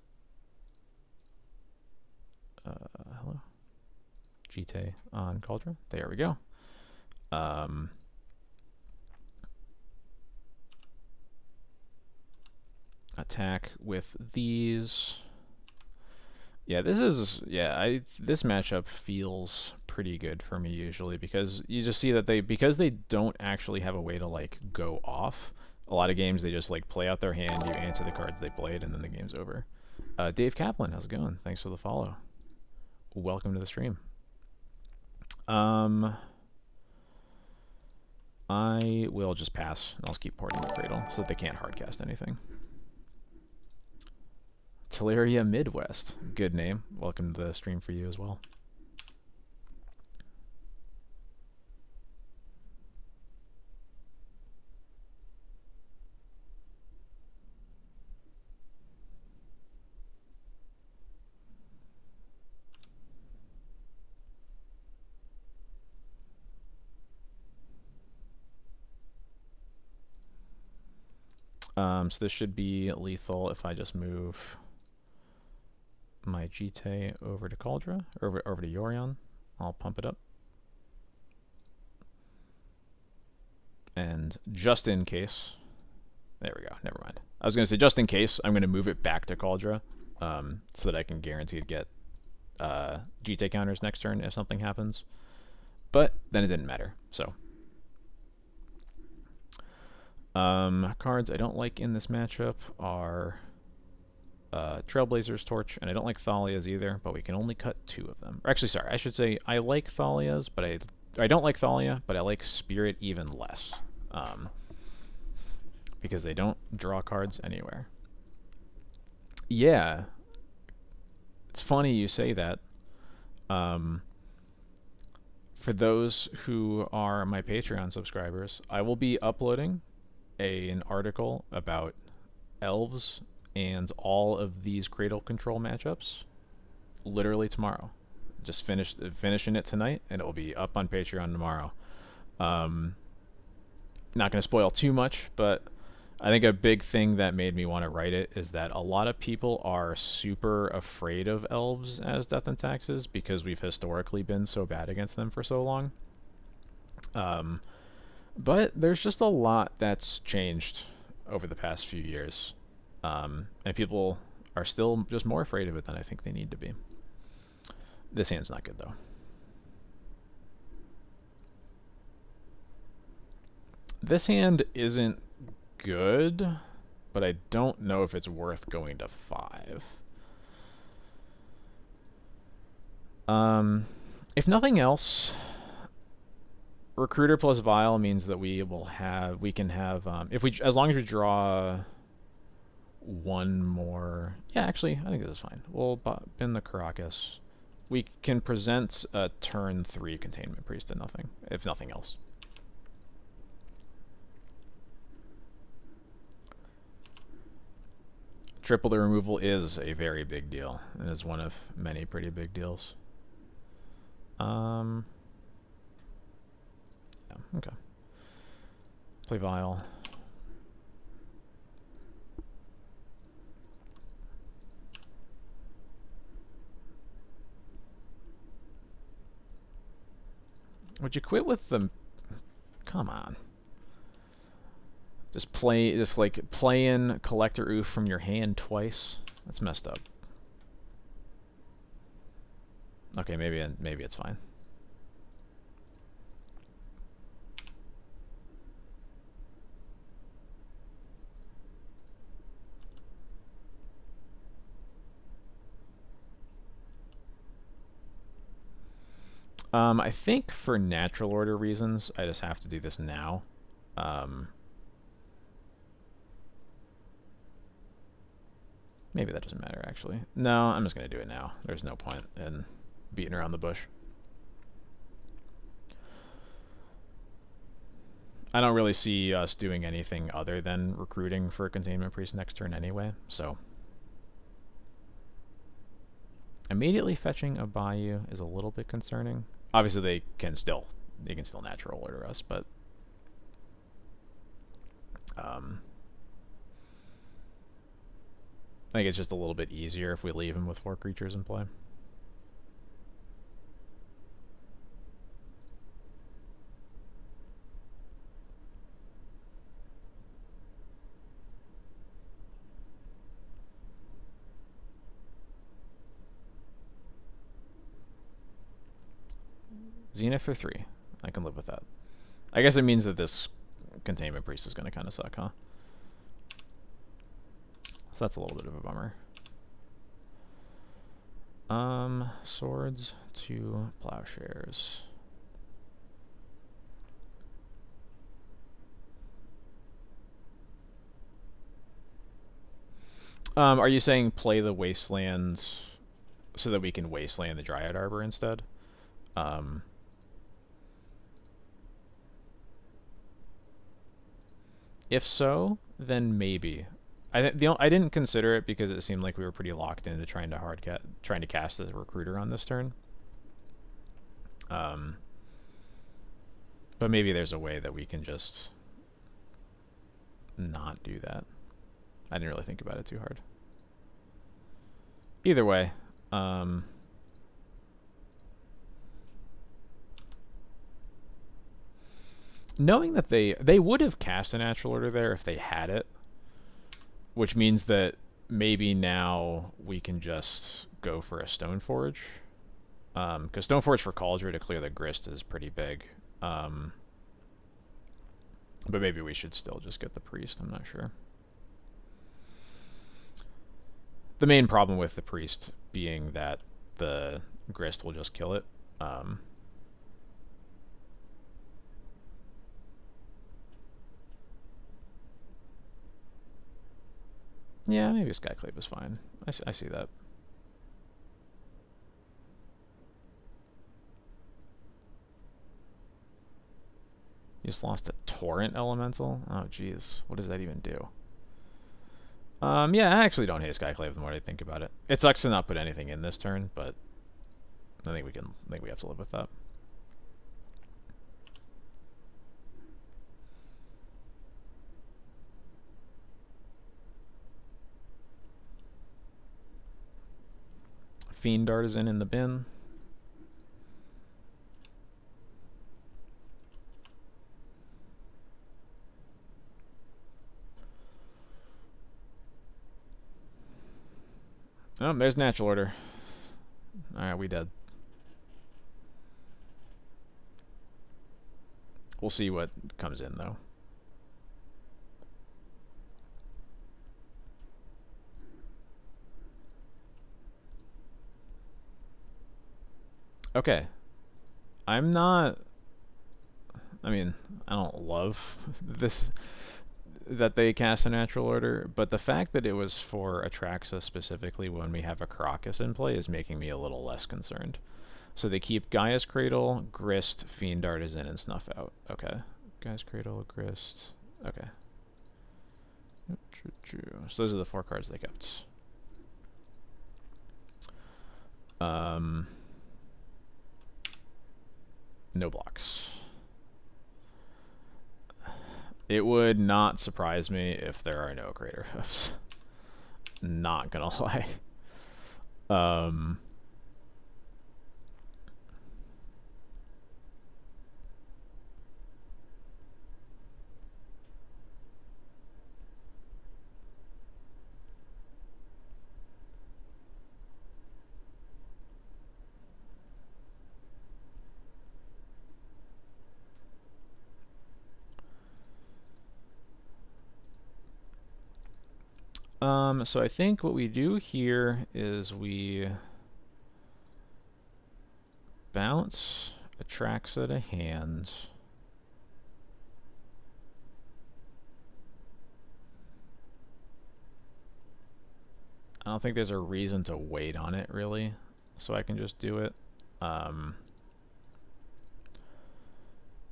Hello? GT on Cauldra. There we go. Attack with these. Yeah, this matchup feels pretty good for me usually, because you just see that because they don't actually have a way to like go off. A lot of games they just like play out their hand, you answer the cards they played, and then the game's over. Dave Kaplan, how's it going? Thanks for the follow. Welcome to the stream. I will just pass, and I'll just keep porting the Cradle so that they can't hardcast anything. Teleria Midwest. Good name. Welcome to the stream for you as well. So this should be lethal if I just move my GT over to Cauldra, or over to Yorion. I'll pump it up. And just in case, there we go, never mind. I was going to say just in case, I'm going to move it back to Cauldra, so that I can guarantee to get GT counters next turn if something happens. But then it didn't matter, so. Cards I don't like in this matchup are Trailblazer's Torch, and I don't like Thalia's either, but we can only cut 2 of them. Or actually, sorry, I should say I like Thalia's, but I don't like Thalia, but I like Spirit even less. Because they don't draw cards anywhere. Yeah. It's funny you say that. For those who are my Patreon subscribers, I will be uploading an article about elves and all of these Cradle control matchups literally tomorrow. Just finishing it tonight, and it will be up on Patreon tomorrow. Not going to spoil too much, but I think a big thing that made me want to write it is that a lot of people are super afraid of elves as Death and Taxes because we've historically been so bad against them for so long. But there's just a lot that's changed over the past few years. And people are still just more afraid of it than I think they need to be. This hand's not good, though. This hand isn't good, but I don't know if it's worth going to 5. If nothing else, Recruiter plus Vial means that we can have as long as we draw one more. Yeah, actually, I think this is fine. We'll bin the Caracas. We can present a turn 3 Containment Priest to nothing, if nothing else. Triple the removal is a very big deal. It is one of many pretty big deals. Yeah, okay. Play Vial. Would you quit with the... Come on. Just play in Collector Oof from your hand twice? That's messed up. Okay, maybe it's fine. I think for natural order reasons, I just have to do this now. Maybe that doesn't matter, actually. No, I'm just going to do it now. There's no point in beating around the bush. I don't really see us doing anything other than recruiting for a Containment Priest next turn anyway, so... Immediately fetching a Bayou is a little bit concerning. Obviously, they can still natural order us, but I think it's just a little bit easier if we leave him with 4 creatures in play. Zenith for 3. I can live with that. I guess it means that this Containment Priest is going to kind of suck, huh? So that's a little bit of a bummer. Swords to plowshares. Are you saying play the Wasteland so that we can Wasteland the Dryad Arbor instead? If so, then maybe. I didn't consider it because it seemed like we were pretty locked into trying to cast the Recruiter on this turn. But maybe there's a way that we can just not do that. I didn't really think about it too hard. Either way, knowing that they would have cast a natural order there if they had it, which means that maybe now we can just go for a Stoneforge. Because Stoneforge for Cauldron to clear the Grist is pretty big. But maybe we should still just get the Priest, I'm not sure. The main problem with the Priest being that the Grist will just kill it. Yeah, maybe Skyclave is fine. I see that. You just lost a Torrent Elemental? Oh, jeez. What does that even do? Yeah, I actually don't hate Skyclave the more I think about it. It sucks to not put anything in this turn, but I think we have to live with that. Fiend Artisan in the bin. Oh, there's Natural Order. Alright, we dead. We'll see what comes in, though. Okay. I'm not... I mean, I don't love this... that they cast a Natural Order, but the fact that it was for Atraxa specifically when we have a Caracas in play is making me a little less concerned. So they keep Gaia's Cradle, Grist, Fiend Artisan, and Snuff out. Okay. Gaia's Cradle, Grist... Okay. So those are the 4 cards they kept. No blocks. It would not surprise me if there are no Crater Hoofs. Not gonna lie. So I think what we do here is we bounce Atraxa to hand. I don't think there's a reason to wait on it, really, so I can just do it.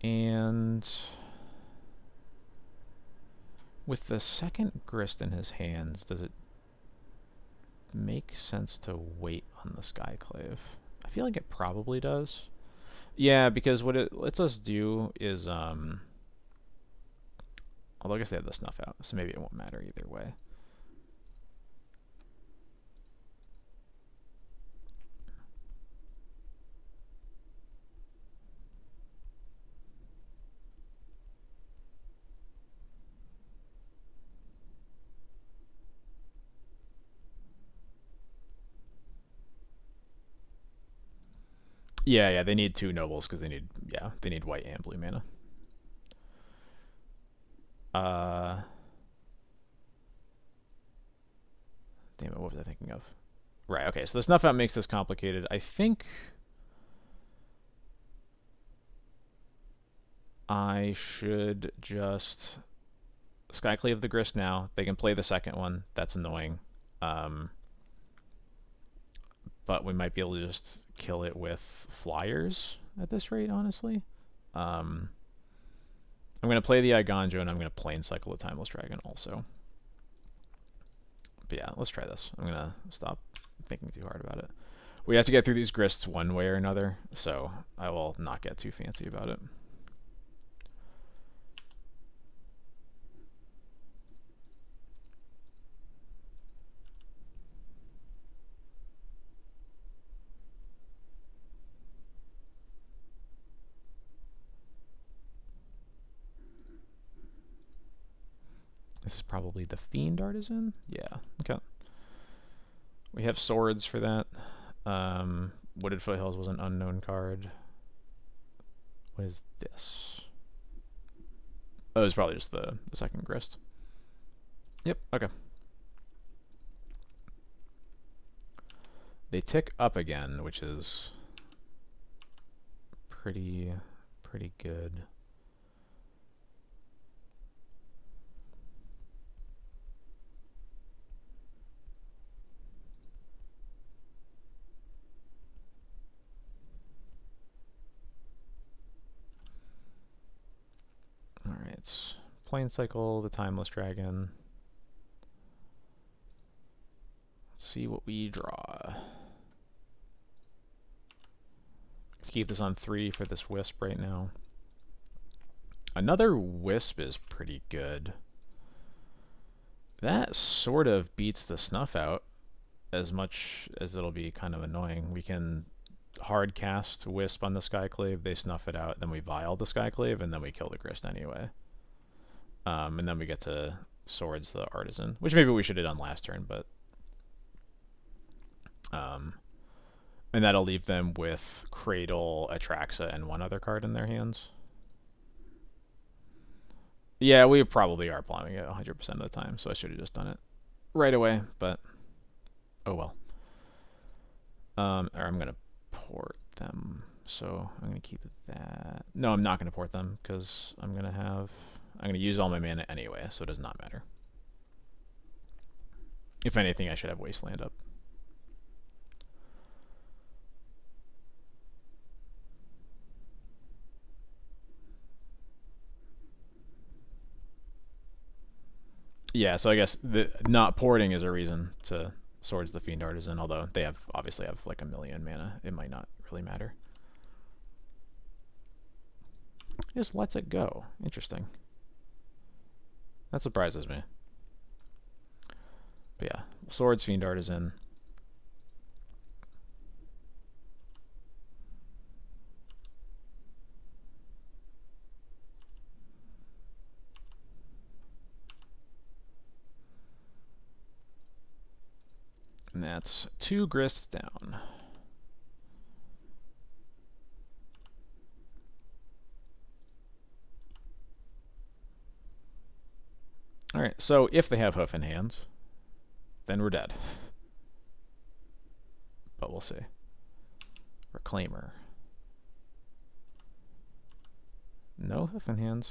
And with the second Grist in his hands, does it make sense to wait on the Skyclave? I feel like it probably does. Yeah, because what it lets us do is, although I guess they have the snuff out, so maybe it won't matter either way. Yeah, they need 2 nobles because they need white and blue mana. Damn it, what was I thinking of? Right, okay, so the snuff out makes this complicated. I think I should just Skyclave the Grist now. They can play the second one. That's annoying. But we might be able to just kill it with flyers at this rate, honestly. I'm going to play the Iganjo, and I'm going to plane cycle the Timeless Dragon also. But yeah, let's try this. I'm going to stop thinking too hard about it. We have to get through these Grists one way or another, so I will not get too fancy about it. This is probably the Fiend Artisan? Yeah, okay. We have swords for that. Wooded Foothills was an unknown card. What is this? Oh, it's probably just the second Grist. Yep, okay. They tick up again, which is pretty good. Alright, Plane Cycle, the Timeless Dragon. Let's see what we draw. Keep this on 3 for this Wisp right now. Another Wisp is pretty good. That sort of beats the Snuff out, as much as it'll be kind of annoying. We can hard cast Wisp on the Skyclave, they snuff it out, then we vial the Skyclave, and then we kill the Grist anyway. And then we get to Swords the Artisan, which maybe we should have done last turn, but and that'll leave them with Cradle, Atraxa, and one other card in their hands. Yeah, we probably are plowing it 100% of the time, so I should have just done it right away, but oh well. Or I'm going to port them, so I'm going to keep that. No, I'm not going to port them, because I'm going to use all my mana anyway, so it does not matter. If anything, I should have Wasteland up. Yeah, so I guess the not porting is a reason to Swords the Fiend Artisan, although they obviously have like a million mana. It might not really matter. Just lets it go. Interesting. That surprises me. But yeah, Swords Fiend Artisan. And that's 2 Grists down. Alright, so if they have Hoof in hand, then we're dead. But we'll see. Reclaimer. No Hoof in hands.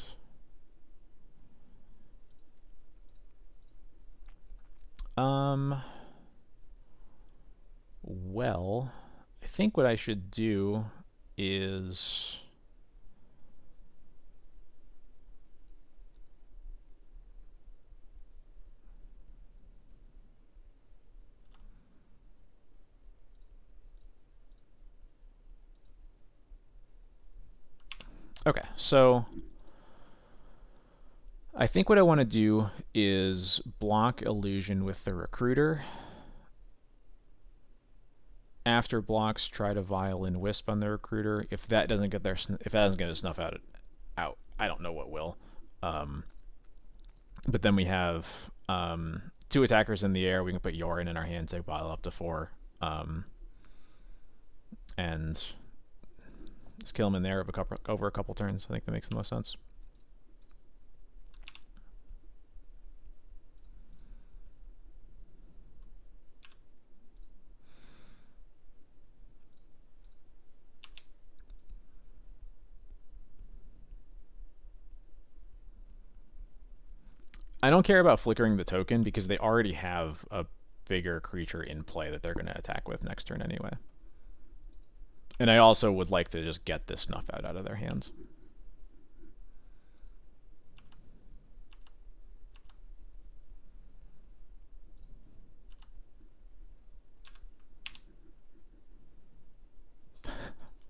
Well, I think what I should do is Okay, so I think what I want to do is block illusion with the recruiter. After blocks, try to violin wisp on the recruiter. If that doesn't get a snuff out, I don't know what will. But then we have 2 attackers in the air. We can put Yorion in our hand, take bottle up to 4, and just kill him in there over a couple turns. I think that makes the most sense. I don't care about flickering the token because they already have a bigger creature in play that they're going to attack with next turn anyway. And I also would like to just get this snuff out of their hands.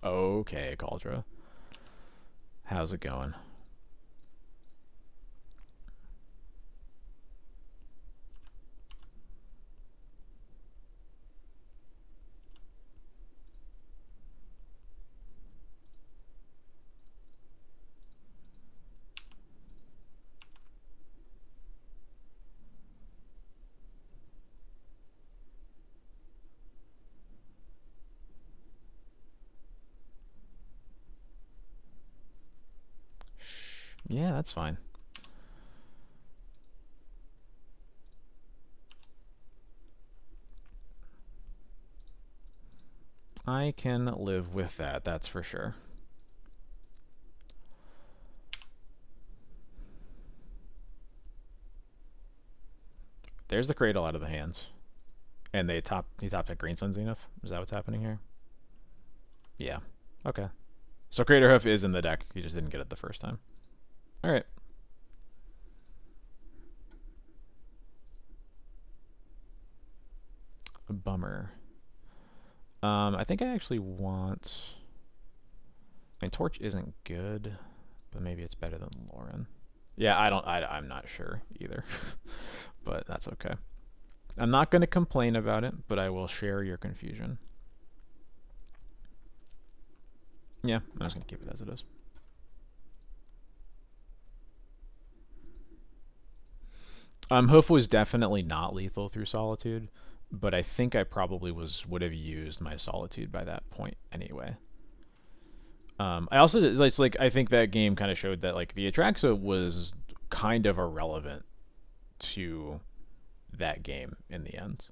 Okay, Cauldra. How's it going? Yeah, that's fine. I can live with that, that's for sure. There's the Cradle out of the hands. And he topped at Green Sun Zenith. Is that what's happening here? Yeah. Okay. So Craterhoof is in the deck. You just didn't get it the first time. Alright. A bummer. I think I actually want... I mean, Torch isn't good, but maybe it's better than Lauren. Yeah, I'm not sure either. But that's okay. I'm not going to complain about it, but I will share your confusion. Yeah, I'm just going to keep it as it is. Hoof was definitely not lethal through Solitude, but I think I probably would have used my Solitude by that point anyway. I also I think that game kind of showed that like the Atraxa was kind of irrelevant to that game in the end.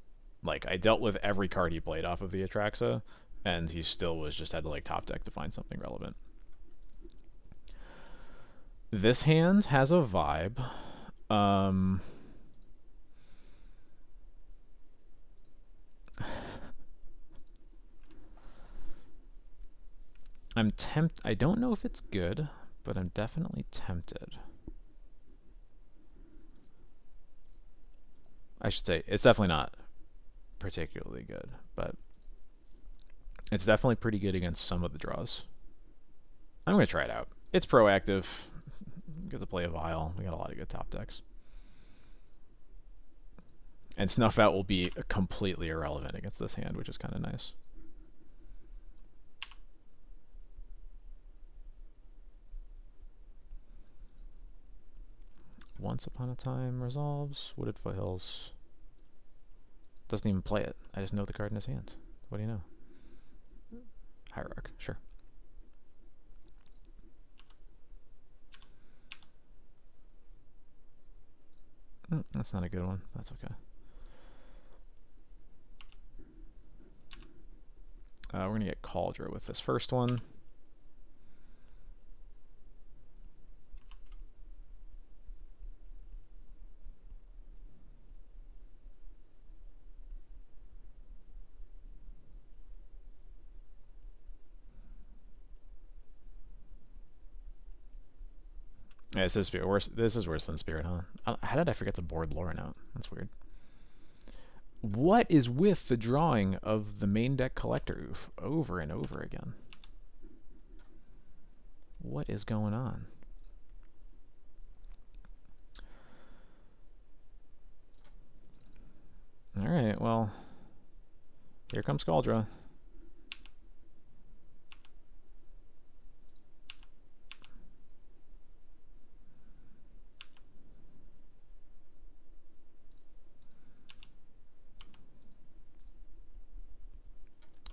Like I dealt with every card he played off of the Atraxa, and he still was just had to like top deck to find something relevant. This hand has a vibe. I don't know if it's good, but I'm definitely tempted. I should say, it's definitely not particularly good, but it's definitely pretty good against some of the draws. I'm going to try it out. It's proactive. Get to play a Vial. We got a lot of good top decks. And Snuff Out will be completely irrelevant against this hand, which is kind of nice. Once Upon a Time resolves. Wooded Foothills. Doesn't even play it. I just know the card in his hand. What do you know? Hierarch, sure. That's not a good one. That's okay. We're going to get Cauldra with this first one. Yeah, this is Spirit. This is worse than Spirit, huh? How did I forget to board Lauren out? That's weird. What is with the drawing of the main deck collector oof over and over again? What is going on? Alright, well, here comes Scaldra.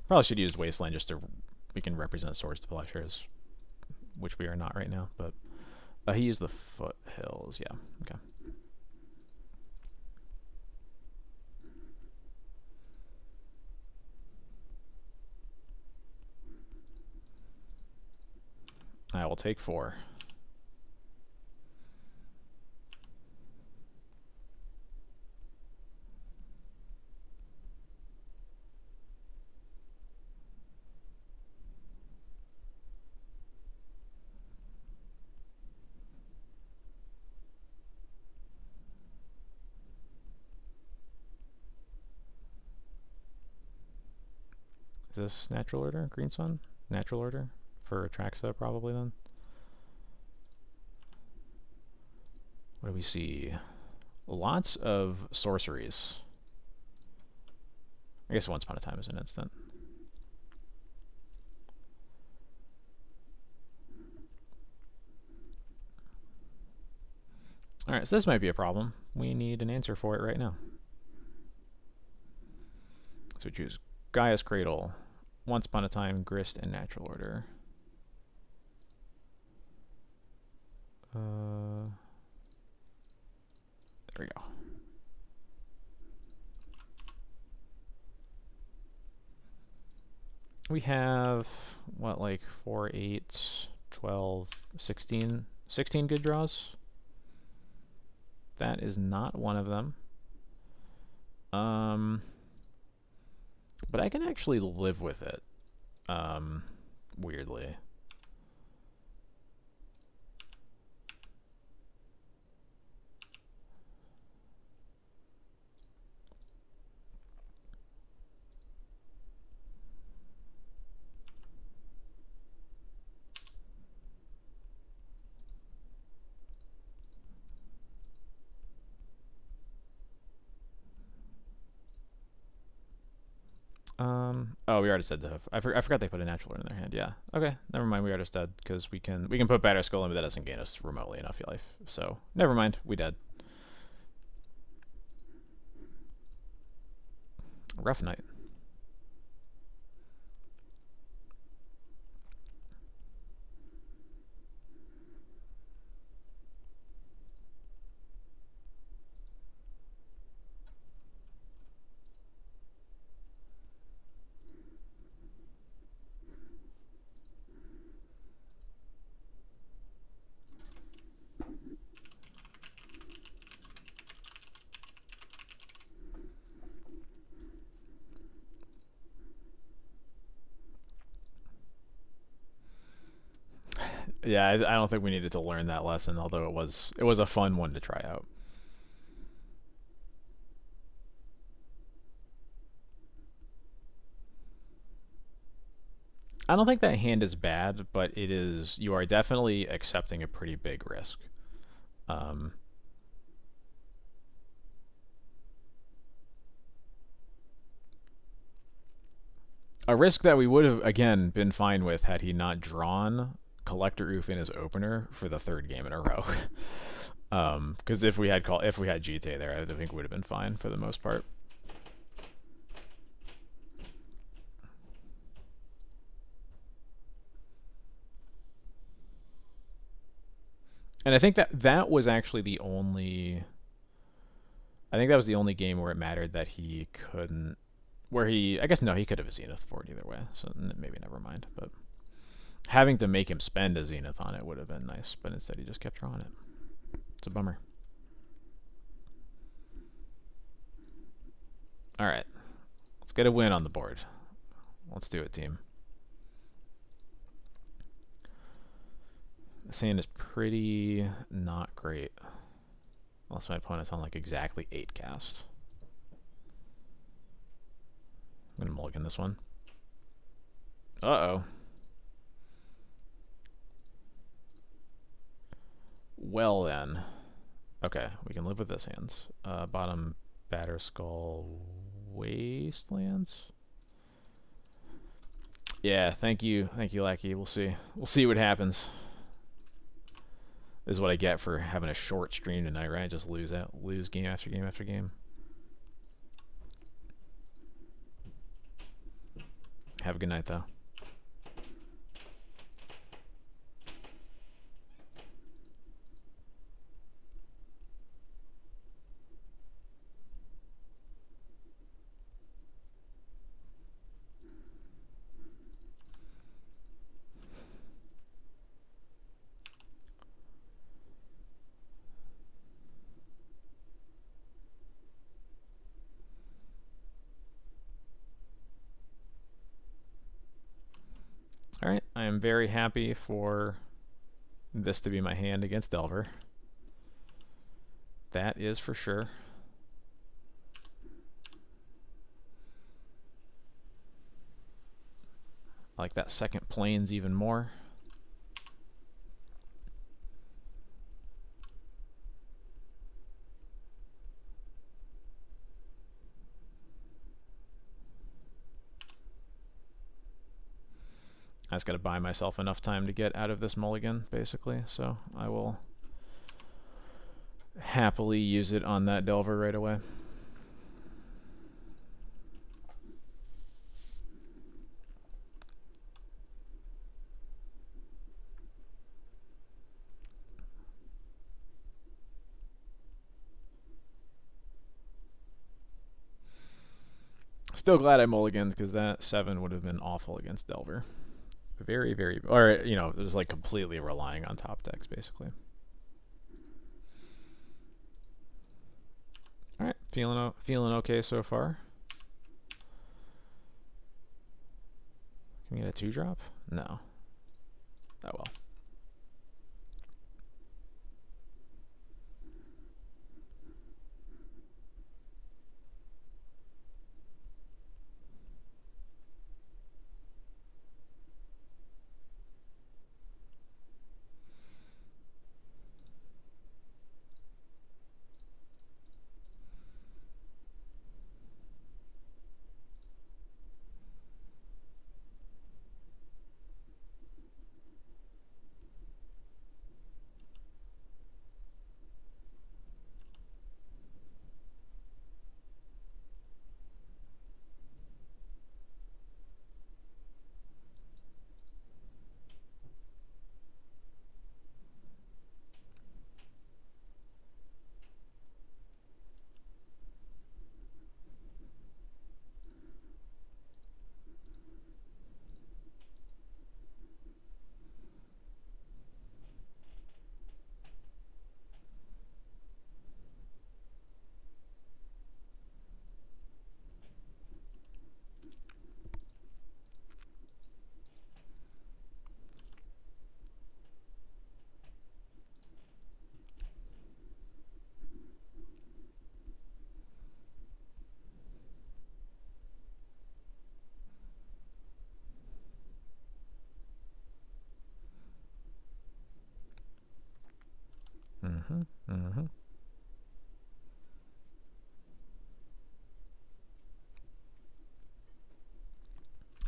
Probably should use Wasteland just so we can represent Swords to Plowshares, which we are not right now, but he used the Foothills, yeah, okay. I will take 4. Is this natural order? Green Sun? Natural order? For Atraxa, probably, then? What do we see? Lots of sorceries. I guess Once Upon a Time is an instant. Alright, so this might be a problem. We need an answer for it right now. So we choose Gaia's Cradle, Once Upon a Time, Grist, and Natural Order. There we go. We have, what, like 4, 8, 12, 16 good draws? That is not one of them. But I can actually live with it, weirdly. Oh, we already said the hoof. I forgot they put a natural in their hand. Yeah. Okay. Never mind. We already said because we can put Batter Skull in, but that doesn't gain us remotely enough life. So never mind. We dead. Rough night. Yeah, I don't think we needed to learn that lesson, although it was a fun one to try out. I don't think that hand is bad, but you are definitely accepting a pretty big risk. A risk that we would have, again, been fine with had he not drawn Collector Oof in his opener for the 3rd game in a row. Because if we had GTA there, I think we would have been fine for the most part. And I think that was actually the only... I think that was the only game where it mattered that he couldn't... I guess, no, he could have a Zenith for it either way, so maybe never mind. But having to make him spend a Zenith on it would have been nice, but instead he just kept drawing it. It's a bummer. Alright. Let's get a win on the board. Let's do it, team. This hand is pretty not great. Unless my opponent's on like exactly 8 cast. I'm going to mulligan this one. Uh-oh. Well then. Okay, we can live with this hand. Bottom Batter Skull Wastelands. Yeah, thank you, Lackey. We'll see. We'll see what happens. This is what I get for having a short stream tonight, right? Just lose game after game after game. Have a good night, though. Alright, I am very happy for this to be my hand against Delver. That is for sure. I like that second plains even more. I just got to buy myself enough time to get out of this mulligan, basically, so I will happily use it on that Delver right away. Still glad I mulliganed, because that 7 would have been awful against Delver. Very, very, or, you know, just like completely relying on top decks, basically. Alright, feeling okay so far. Can we get a 2-drop? No. Oh well.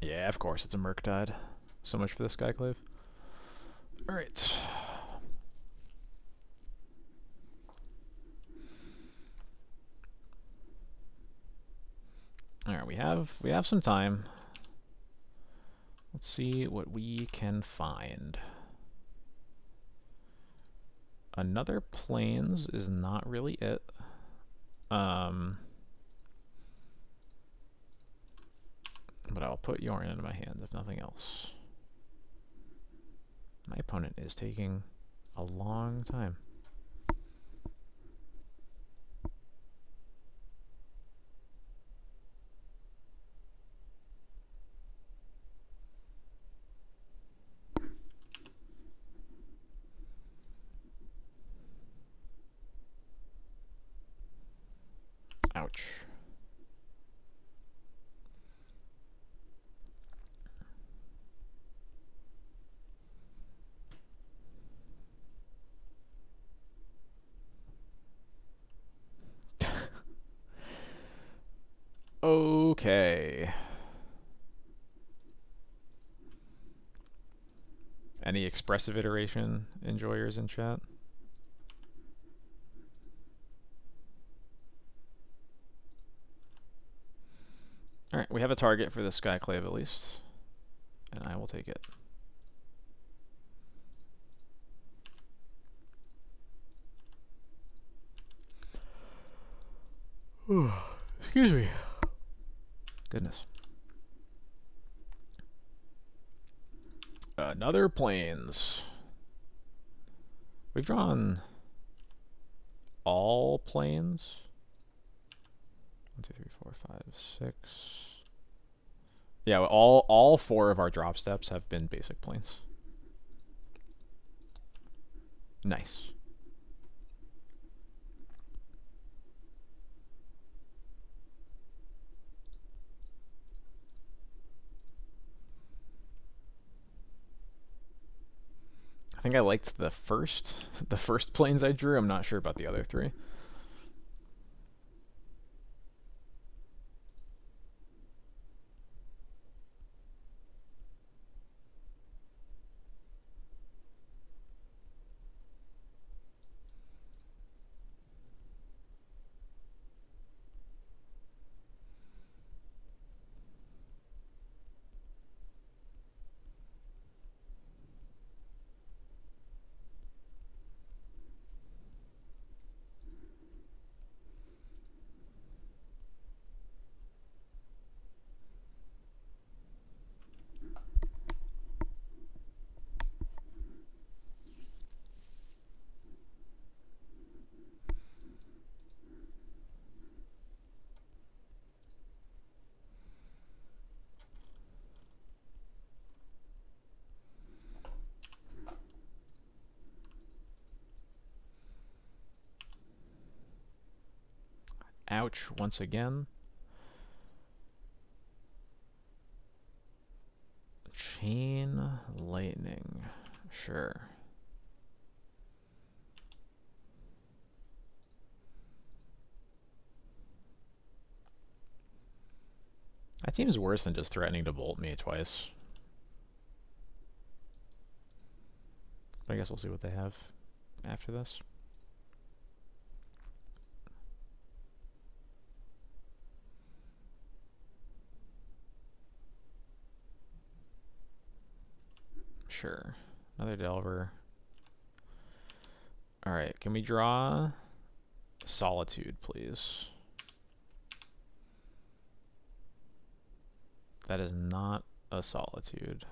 Yeah, of course, it's a Murktide. So much for the Skyclave. Alright. Alright, we have some time. Let's see what we can find. Another plains is not really it. But I'll put Yorion into my hand if nothing else. My opponent is taking a long time. Ouch. Okay. Any expressive iteration enjoyers in chat? Alright, we have a target for this Skyclave at least. And I will take it. Excuse me. Goodness. Another plains. We've drawn all plains. 1, 2, 3, 4, 5, 6. Yeah, all 4 of our drop steps have been basic plains. Nice. I think I liked the first planes I drew. I'm not sure about the other 3. Ouch, once again. Chain lightning. Sure. That seems worse than just threatening to bolt me twice. But I guess we'll see what they have after this. Sure. Another Delver. Alright, can we draw Solitude, please? That is not a Solitude.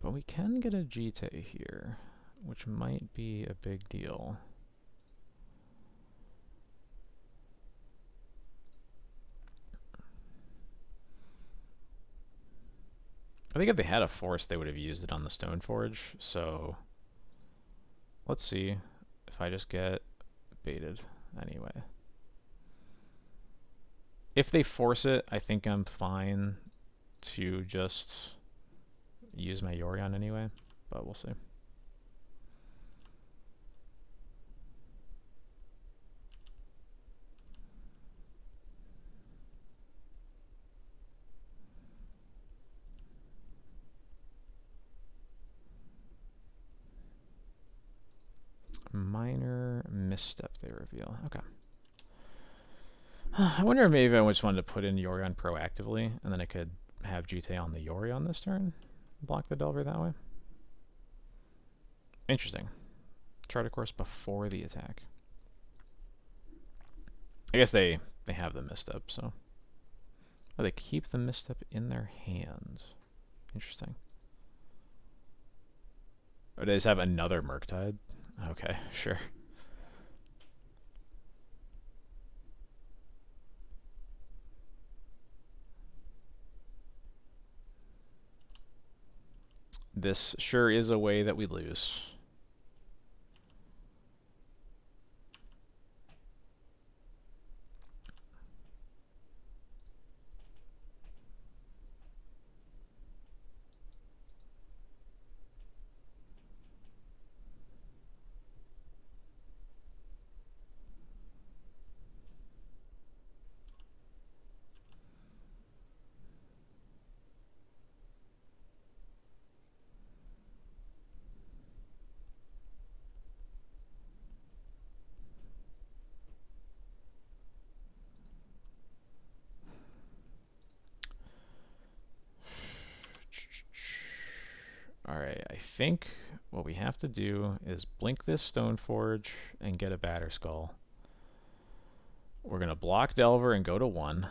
But we can get a Jite here, which might be a big deal. I think if they had a force, they would have used it on the Stoneforge, so let's see if I just get baited anyway. If they force it, I think I'm fine to just use my Yorion anyway, but we'll see. Minor misstep, they reveal. Okay. I wonder if maybe I just wanted to put in Yorion proactively, and then I could have Jite on the Yorion this turn. Block the Delver that way. Interesting. Chart a course before the attack. I guess they have the misstep, so. Oh, they keep the misstep in their hands. Interesting. Oh, they just have another Murktide? Okay, sure. This sure is a way that we lose. Alright, I think what we have to do is blink this Stoneforge and get a Batterskull. We're going to block Delver and go to 1.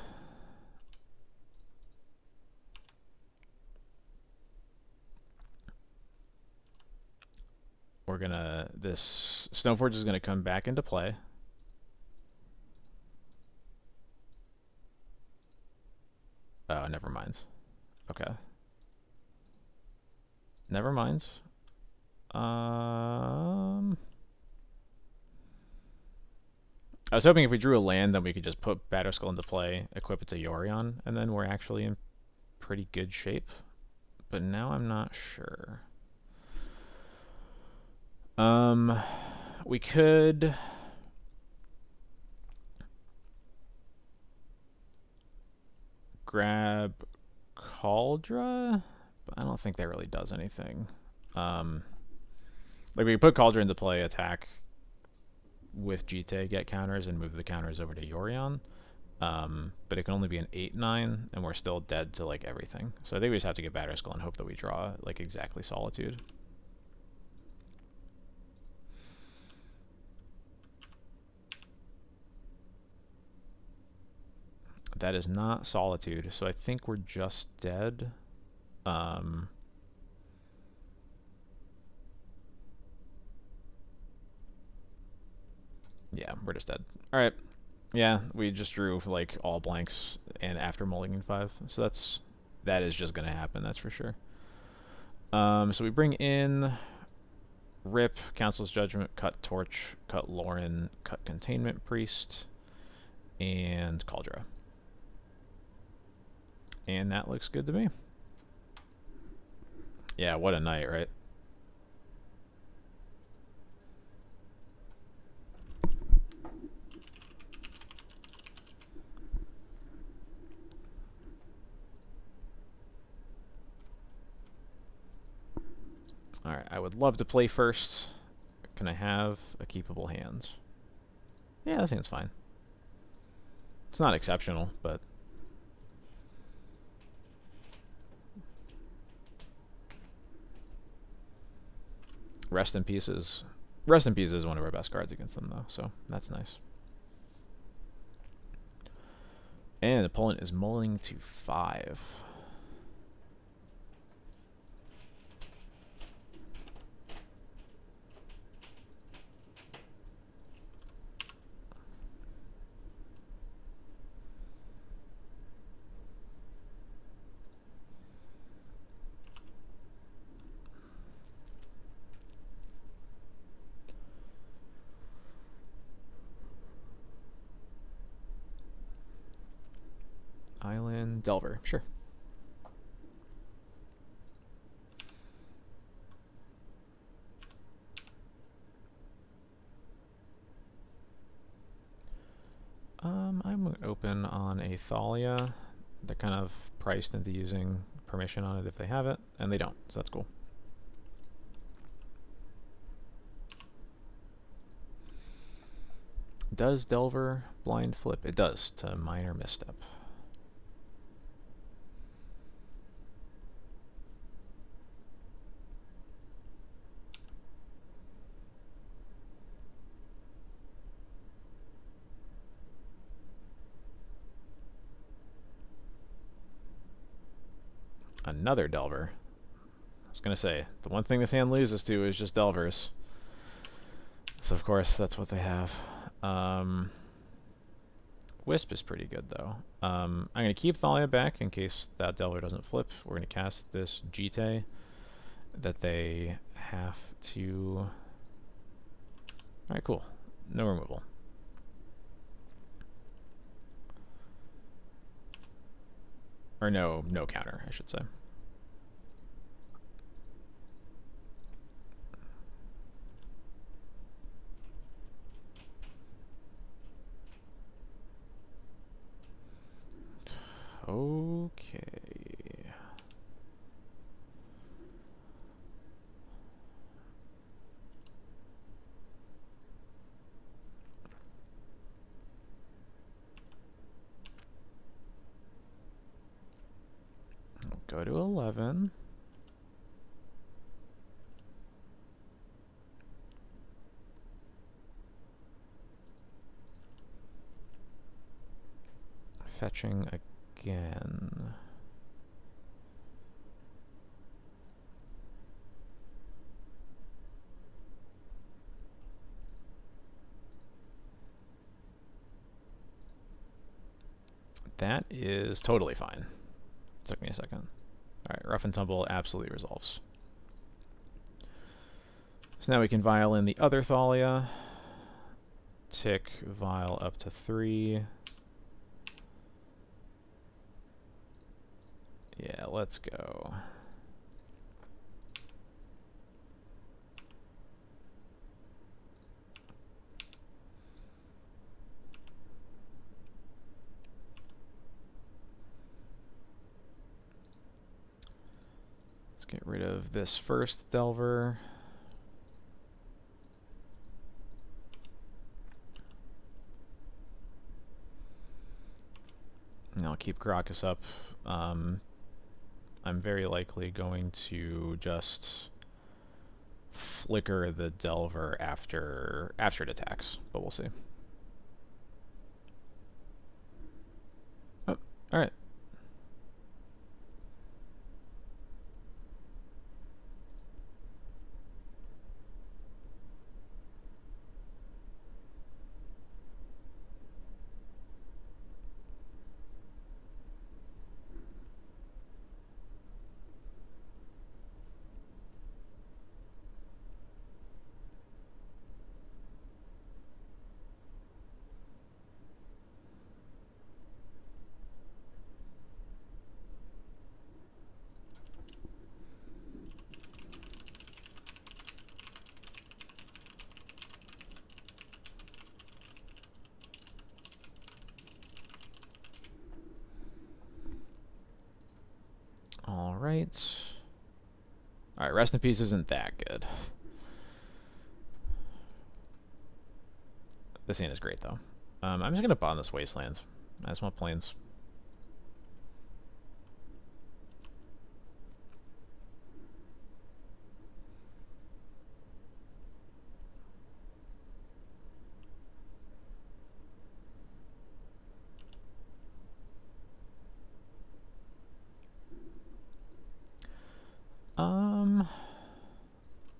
We're going to... This Stoneforge is going to come back into play. Oh, never mind. Okay. Never mind. I was hoping if we drew a land, then we could just put Batterskull into play, equip it to Yorion, and then we're actually in pretty good shape. But now I'm not sure. We could... grab Cauldra, but I don't think that really does anything. Like we put Cauldra into play, attack with GT, get counters, and move the counters over to Yorion. But it can only be an 8/9, and we're still dead to like everything. So I think we just have to get Batterskull and hope that we draw like exactly Solitude. That is not Solitude, so I think we're just dead. Yeah, we're just dead. Alright. Yeah, we just drew like all blanks and after mulligan 5. So that is just gonna happen, that's for sure. So we bring in Rip, Council's Judgment, cut Torch, cut Lauren, cut Containment Priest, and Cauldra. And that looks good to me. Yeah, what a night, right? Alright, I would love to play first. Can I have a keepable hand? Yeah, that hand's fine. It's not exceptional, but... Rest in Peace is one of our best cards against them, though, so that's nice. And the opponent is mulling to 5. Island Delver, sure. I'm going to open on a Thalia. They're kind of priced into using permission on it if they have it, and they don't, so that's cool. Does Delver blind flip? It does, to Minor Misstep. Another Delver. I was going to say, the one thing this hand loses to is just Delvers. So of course, that's what they have. Wisp is pretty good, though. I'm going to keep Thalia back in case that Delver doesn't flip. We're going to cast this GT that they have to... Alright, cool. No removal. Or no counter, I should say. Okay. Go to 11. fetching again. That is totally fine. Took me a second. Alright, Rough and Tumble absolutely resolves. So now we can vial in the other Thalia. Tick vial up to 3. Yeah, let's go. Let's get rid of this first Delver. And I'll keep Caracas up. I'm very likely going to just flicker the Delver after it attacks, but we'll see. Oh, alright. Alright. Alright, Rest in Peace isn't that good. This hand is great, though. I'm just going to bond this Wasteland. I just want plains.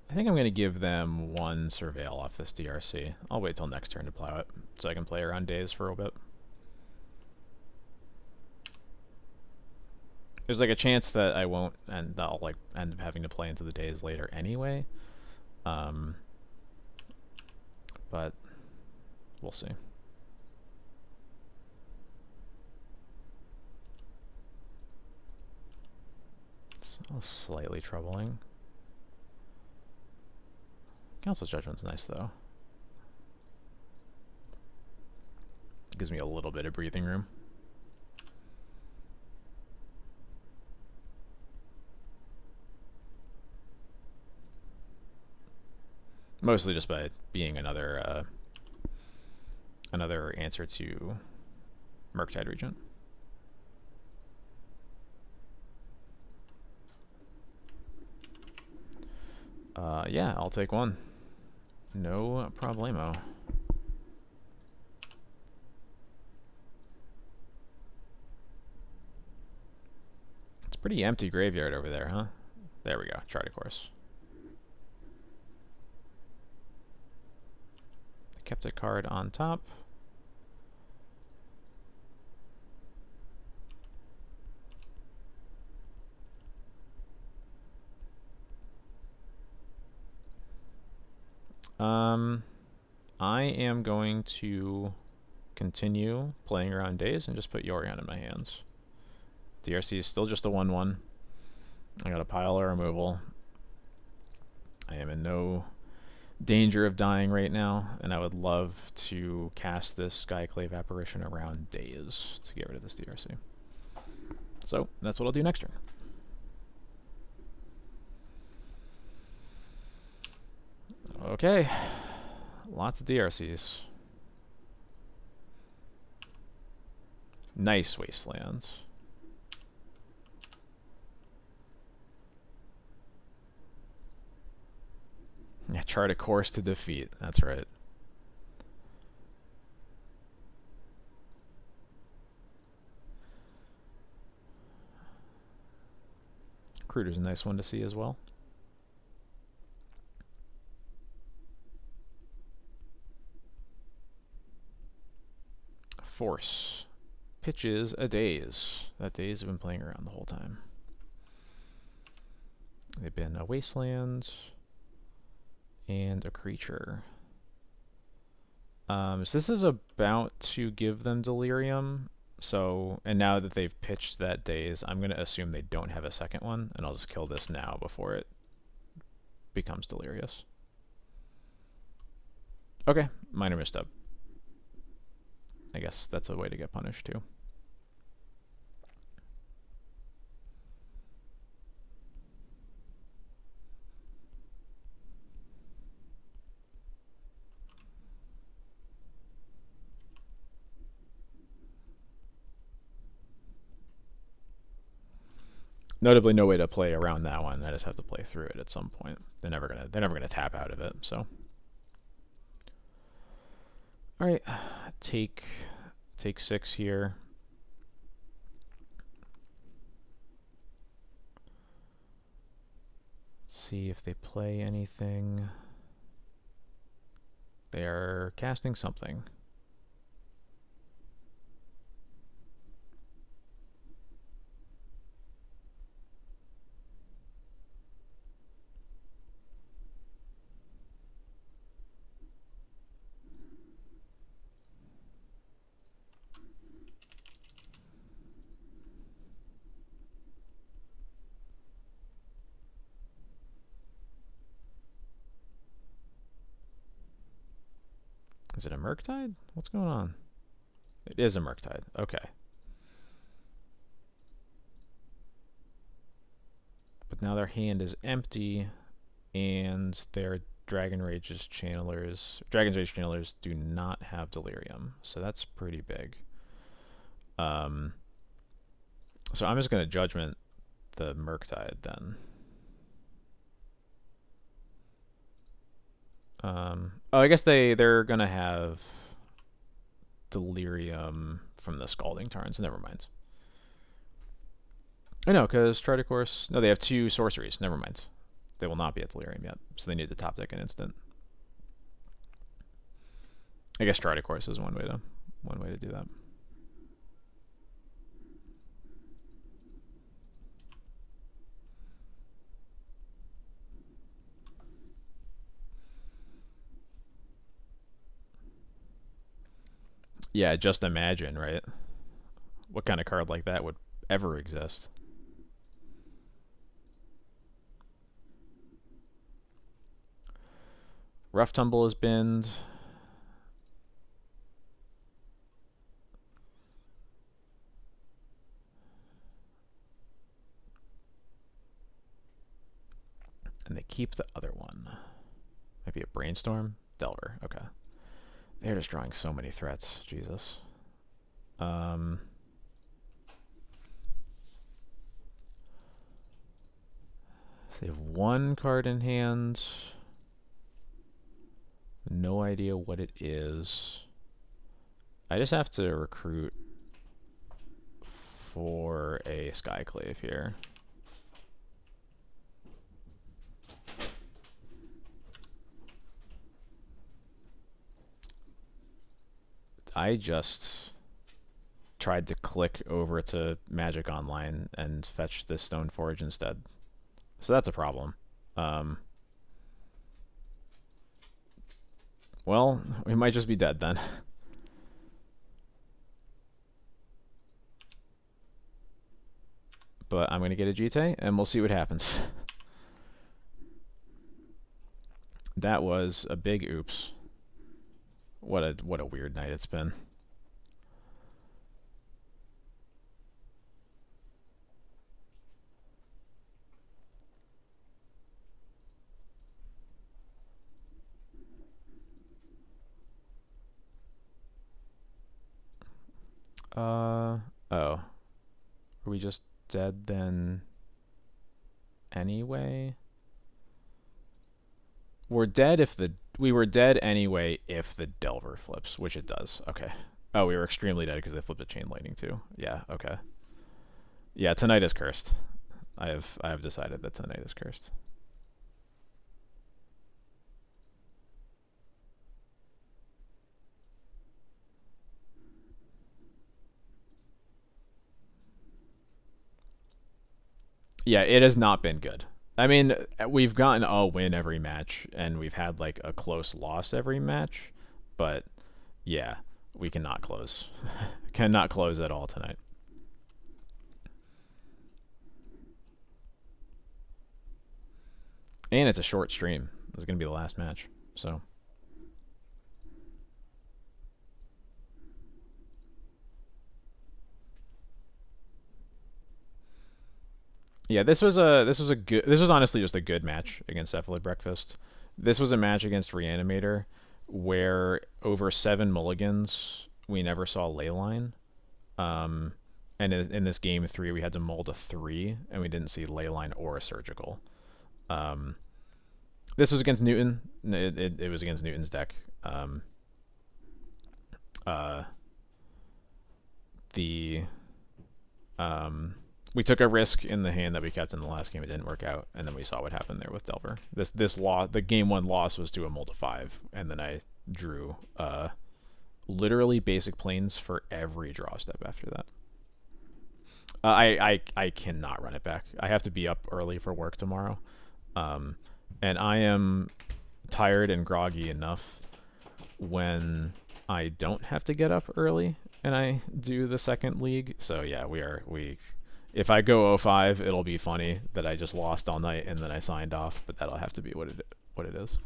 I think I'm going to give them 1 Surveil off this DRC. I'll wait till next turn to plow it, so I can play around days for a bit. There's like a chance that I won't, and I'll like end up having to play into the days later anyway. But we'll see. It's slightly troubling. Council Judgment's nice, though. It gives me a little bit of breathing room. Mostly just by being another answer to Murktide Regent. Yeah, I'll take 1. No problemo. It's a pretty empty graveyard over there, huh? There we go, chart of course. I kept a card on top. I am going to continue playing around days and just put Yorion in my hands. DRC is still just a 1/1. I got a pile of removal. I am in no danger of dying right now, and I would love to cast this Skyclave Apparition around days to get rid of this DRC. So, that's what I'll do next turn. Okay. Lots of DRCs. Nice Wastelands. Yeah, chart a course to defeat. That's right. Recruiter's a nice one to see as well. Force. Pitches a Daze. That Daze have been playing around the whole time. They've been a Wasteland and a creature. So this is about to give them Delirium. So, and now that they've pitched that Daze, I'm going to assume they don't have a second one, and I'll just kill this now before it becomes Delirious. Okay, minor misstep. I guess that's a way to get punished too. Notably, no way to play around that one. I just have to play through it at some point. They're never gonna tap out of it. So, all right, take 6 here. Let's see if they play anything. They are casting something. Is it a Murktide? What's going on? It is a Murktide. Okay. But now their hand is empty, and their Dragon's Rage Channelers do not have Delirium, so that's pretty big. So I'm just going to Judgment the Murktide then. Oh, I guess they're gonna have Delirium from the Scalding Tarns. Never mind. I know, because Tridicourse... No, they have 2 sorceries. Never mind. They will not be at Delirium yet, so they need to top deck an instant. I guess Tridicourse is one way to do that. Yeah, just imagine, right? What kind of card like that would ever exist? Rough Tumble is binned. And they keep the other one. Might be a Brainstorm? Delver, okay. They're just drawing so many threats, Jesus. So they have 1 card in hand. No idea what it is. I just have to recruit for a Skyclave here. I just tried to click over to Magic Online and fetch this Stoneforge instead. So that's a problem. Well, we might just be dead then. But I'm going to get a Jite, and we'll see what happens. That was a big oops. What a weird night it's been. Oh. Are we just dead then anyway? We were dead anyway if the Delver flips, which it does. Okay. Oh, we were extremely dead because they flipped a Chain Lightning too. Yeah, okay. Yeah, tonight is cursed. I have decided that tonight is cursed. Yeah, it has not been good. I mean, we've gotten a win every match, and we've had like a close loss every match, but yeah, we cannot close. Cannot close at all tonight. And it's a short stream. This is gonna be the last match, so. Yeah, this was honestly just a good match against Cephalid Breakfast. This was a match against Reanimator where over 7 mulligans we never saw Leyline. Um, and in this game 3 we had to mold a 3 and we didn't see Leyline or a surgical. Um, this was against Newton. It was against Newton's deck. Uh, the um, we took a risk in the hand that we kept in the last game. It didn't work out, and then we saw what happened there with Delver. The game 1 loss was to a mold of 5, and then I drew literally basic planes for every draw step after that. I cannot run it back. I have to be up early for work tomorrow, and I am tired and groggy enough when I don't have to get up early and I do the second league. So yeah, we. If I go 0-5, it'll be funny that I just lost all night and then I signed off, but that'll have to be what it is.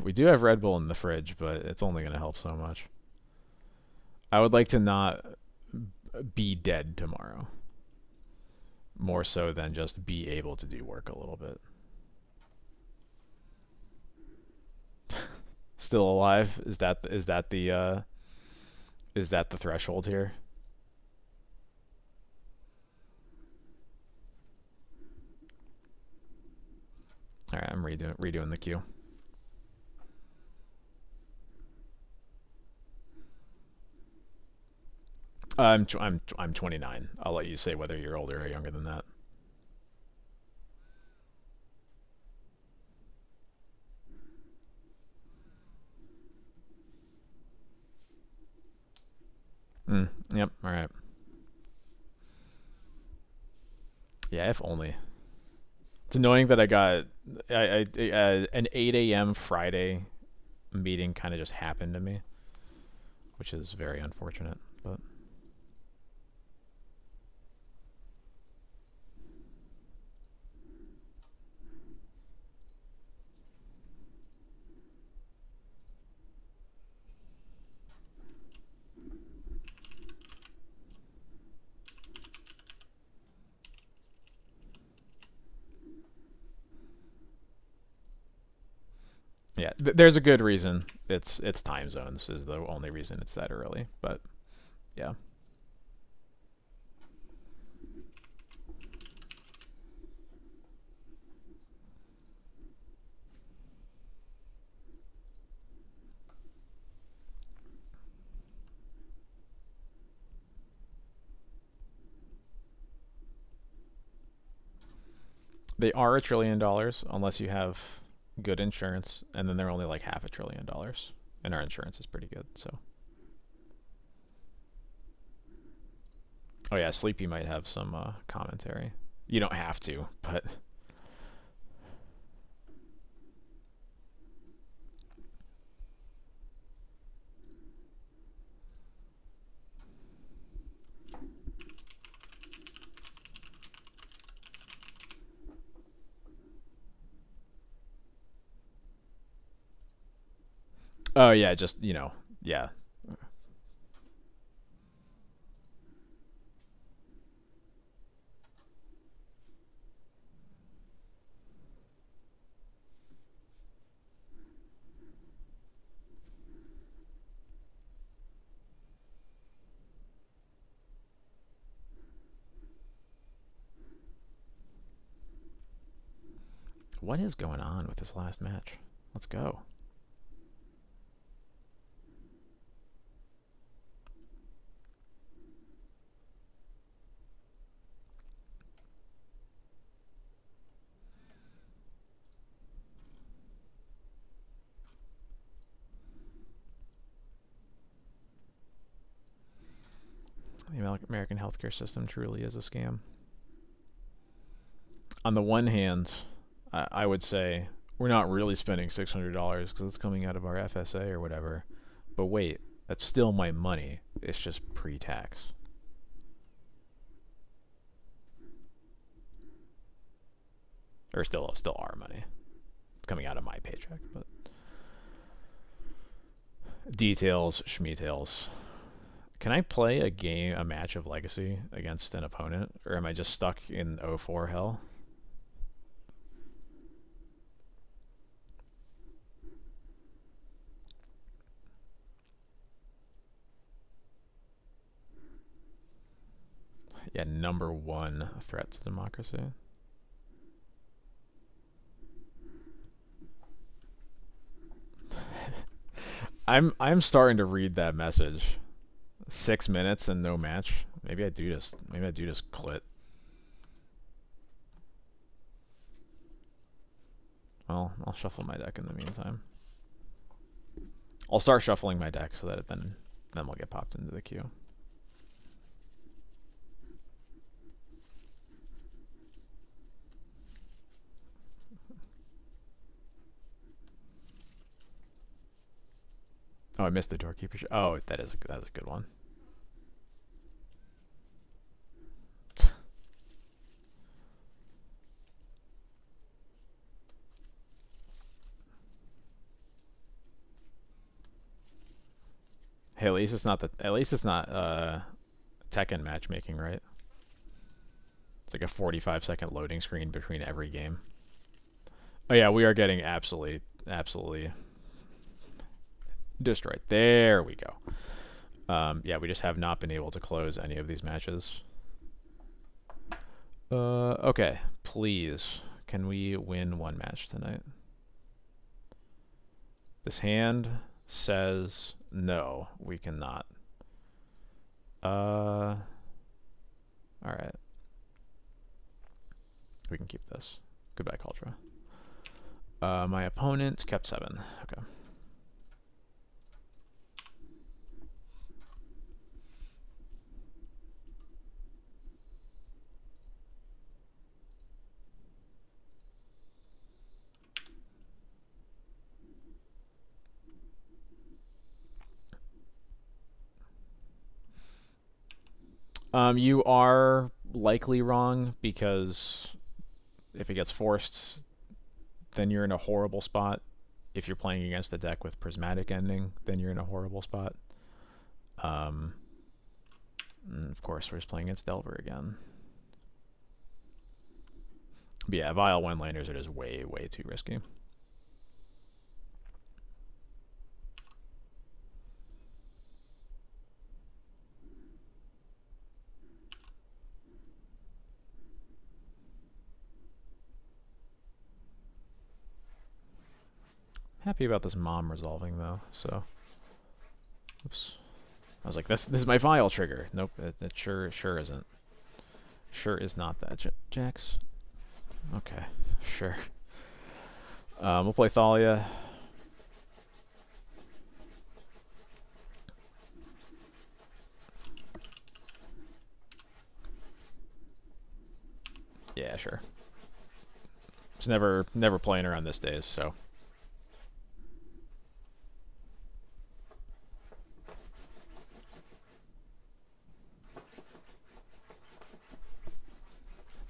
We do have Red Bull in the fridge, but it's only going to help so much. I would like to not be dead tomorrow. More so than just be able to do work a little bit. Still alive? Is that the threshold here? All right, I'm redoing the queue. I'm 29. I'll let you say whether you're older or younger than that. Yep. All right. Yeah, if only. It's annoying that I got an 8 a.m. Friday meeting kind of just happened to me, which is very unfortunate. But yeah, there's a good reason. It's time zones is the only reason it's that early. But yeah. They are $1 trillion unless you have good insurance, and then they're only like half $1 trillion, and our insurance is pretty good. So, oh yeah, Sleepy might have some commentary. You don't have to, but oh yeah, just yeah. What is going on with this last match? Let's go. The American healthcare system truly is a scam. On the one hand, I would say we're not really spending $600 because it's coming out of our FSA or whatever. But wait, that's still my money. It's just pre-tax. Or still our money. It's coming out of my paycheck, but details, schmeetails. Can I play a match of Legacy against an opponent, or am I just stuck in 04 hell? Yeah, #1 threat to democracy. I'm starting to read that message. 6 minutes and no match. Maybe I do just quit. Well, I'll shuffle my deck in the meantime. I'll start shuffling my deck so that then we'll get popped into the queue. Oh, I missed the doorkeeper. Oh, that is a good one. Hey, at least it's not Tekken matchmaking, right? It's like a 45-second loading screen between every game. Oh yeah, we are getting absolutely destroyed. There we go. Yeah, we just have not been able to close any of these matches. Okay, please, can we win one match tonight? This hand says no, we cannot. Alright. We can keep this. Goodbye, Cultra. My opponent kept 7. Okay. You are likely wrong because if it gets forced, then you're in a horrible spot. If you're playing against a deck with prismatic ending, then you're in a horrible spot. And of course, we're just playing against Delver again. But yeah, Vile one-landers are just way too risky. Happy about this mom resolving though, so. Oops. I was like, this is my Vile trigger. Nope, it sure isn't. Sure is not that. Jax. Okay, sure. We'll play Thalia. Yeah, sure. Just never playing her on this days, so.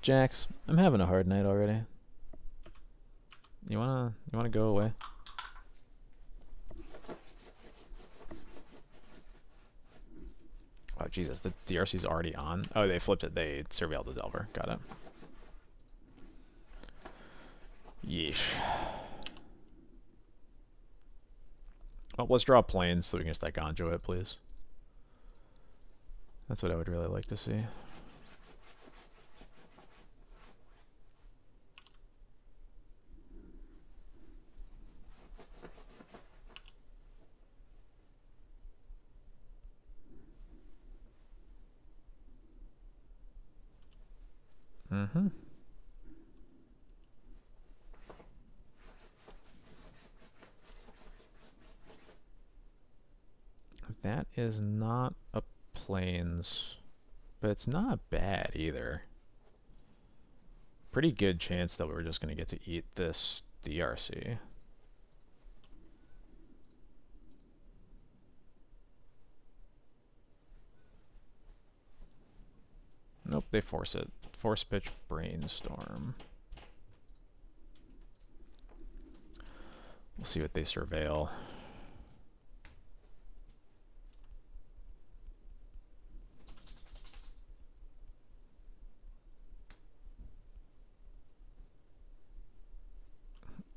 Jax, I'm having a hard night already. You wanna go away? Oh Jesus, the DRC's already on. Oh, they flipped it. They surveilled the Delver. Got it. Yeesh. Well, let's draw planes so we can stack Gonjo it, please. That's what I would really like to see. Mm-hmm. That is not a plains. but it's not bad either. Pretty good chance that we're just going to get to eat this DRC. Nope, they force it. Force pitch brainstorm. We'll see what they surveil.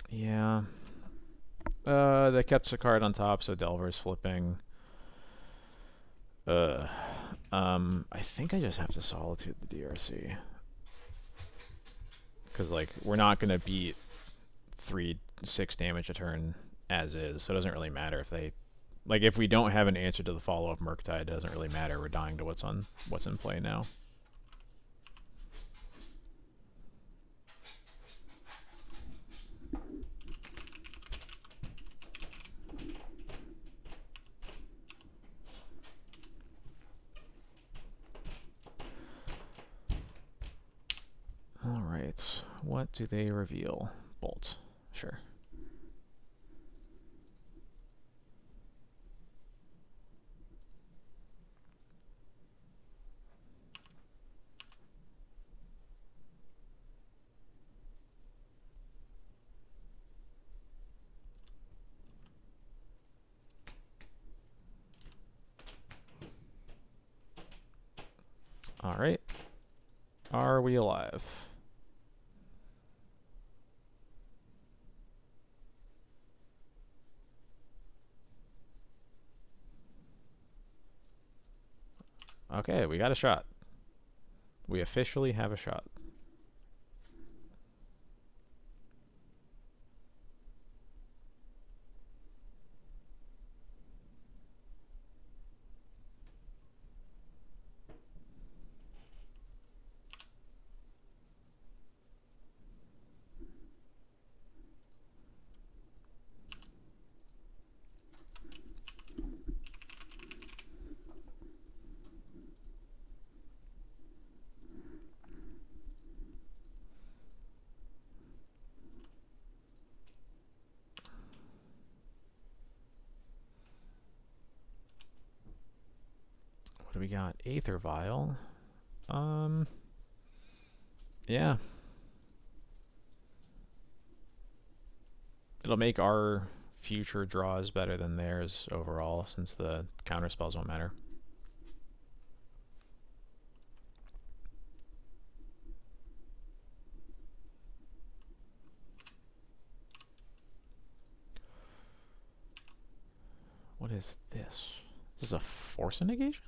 Yeah. They kept the card on top, so Delver's flipping. I think I just have to Solitude the DRC. Because, like, we're not going to beat 3-6 damage a turn as is, so it doesn't really matter if they... Like, if we don't have an answer to the follow-up Murktide, it doesn't really matter. We're dying to what's in play now. Alright, what do they reveal? Bolt. Sure. Alright. Are we alive? Okay, we got a shot. We officially have a shot. What do we got? Aether Vial. Yeah. It'll make our future draws better than theirs overall, since the counter spells won't matter. What is this? Is this a force negation?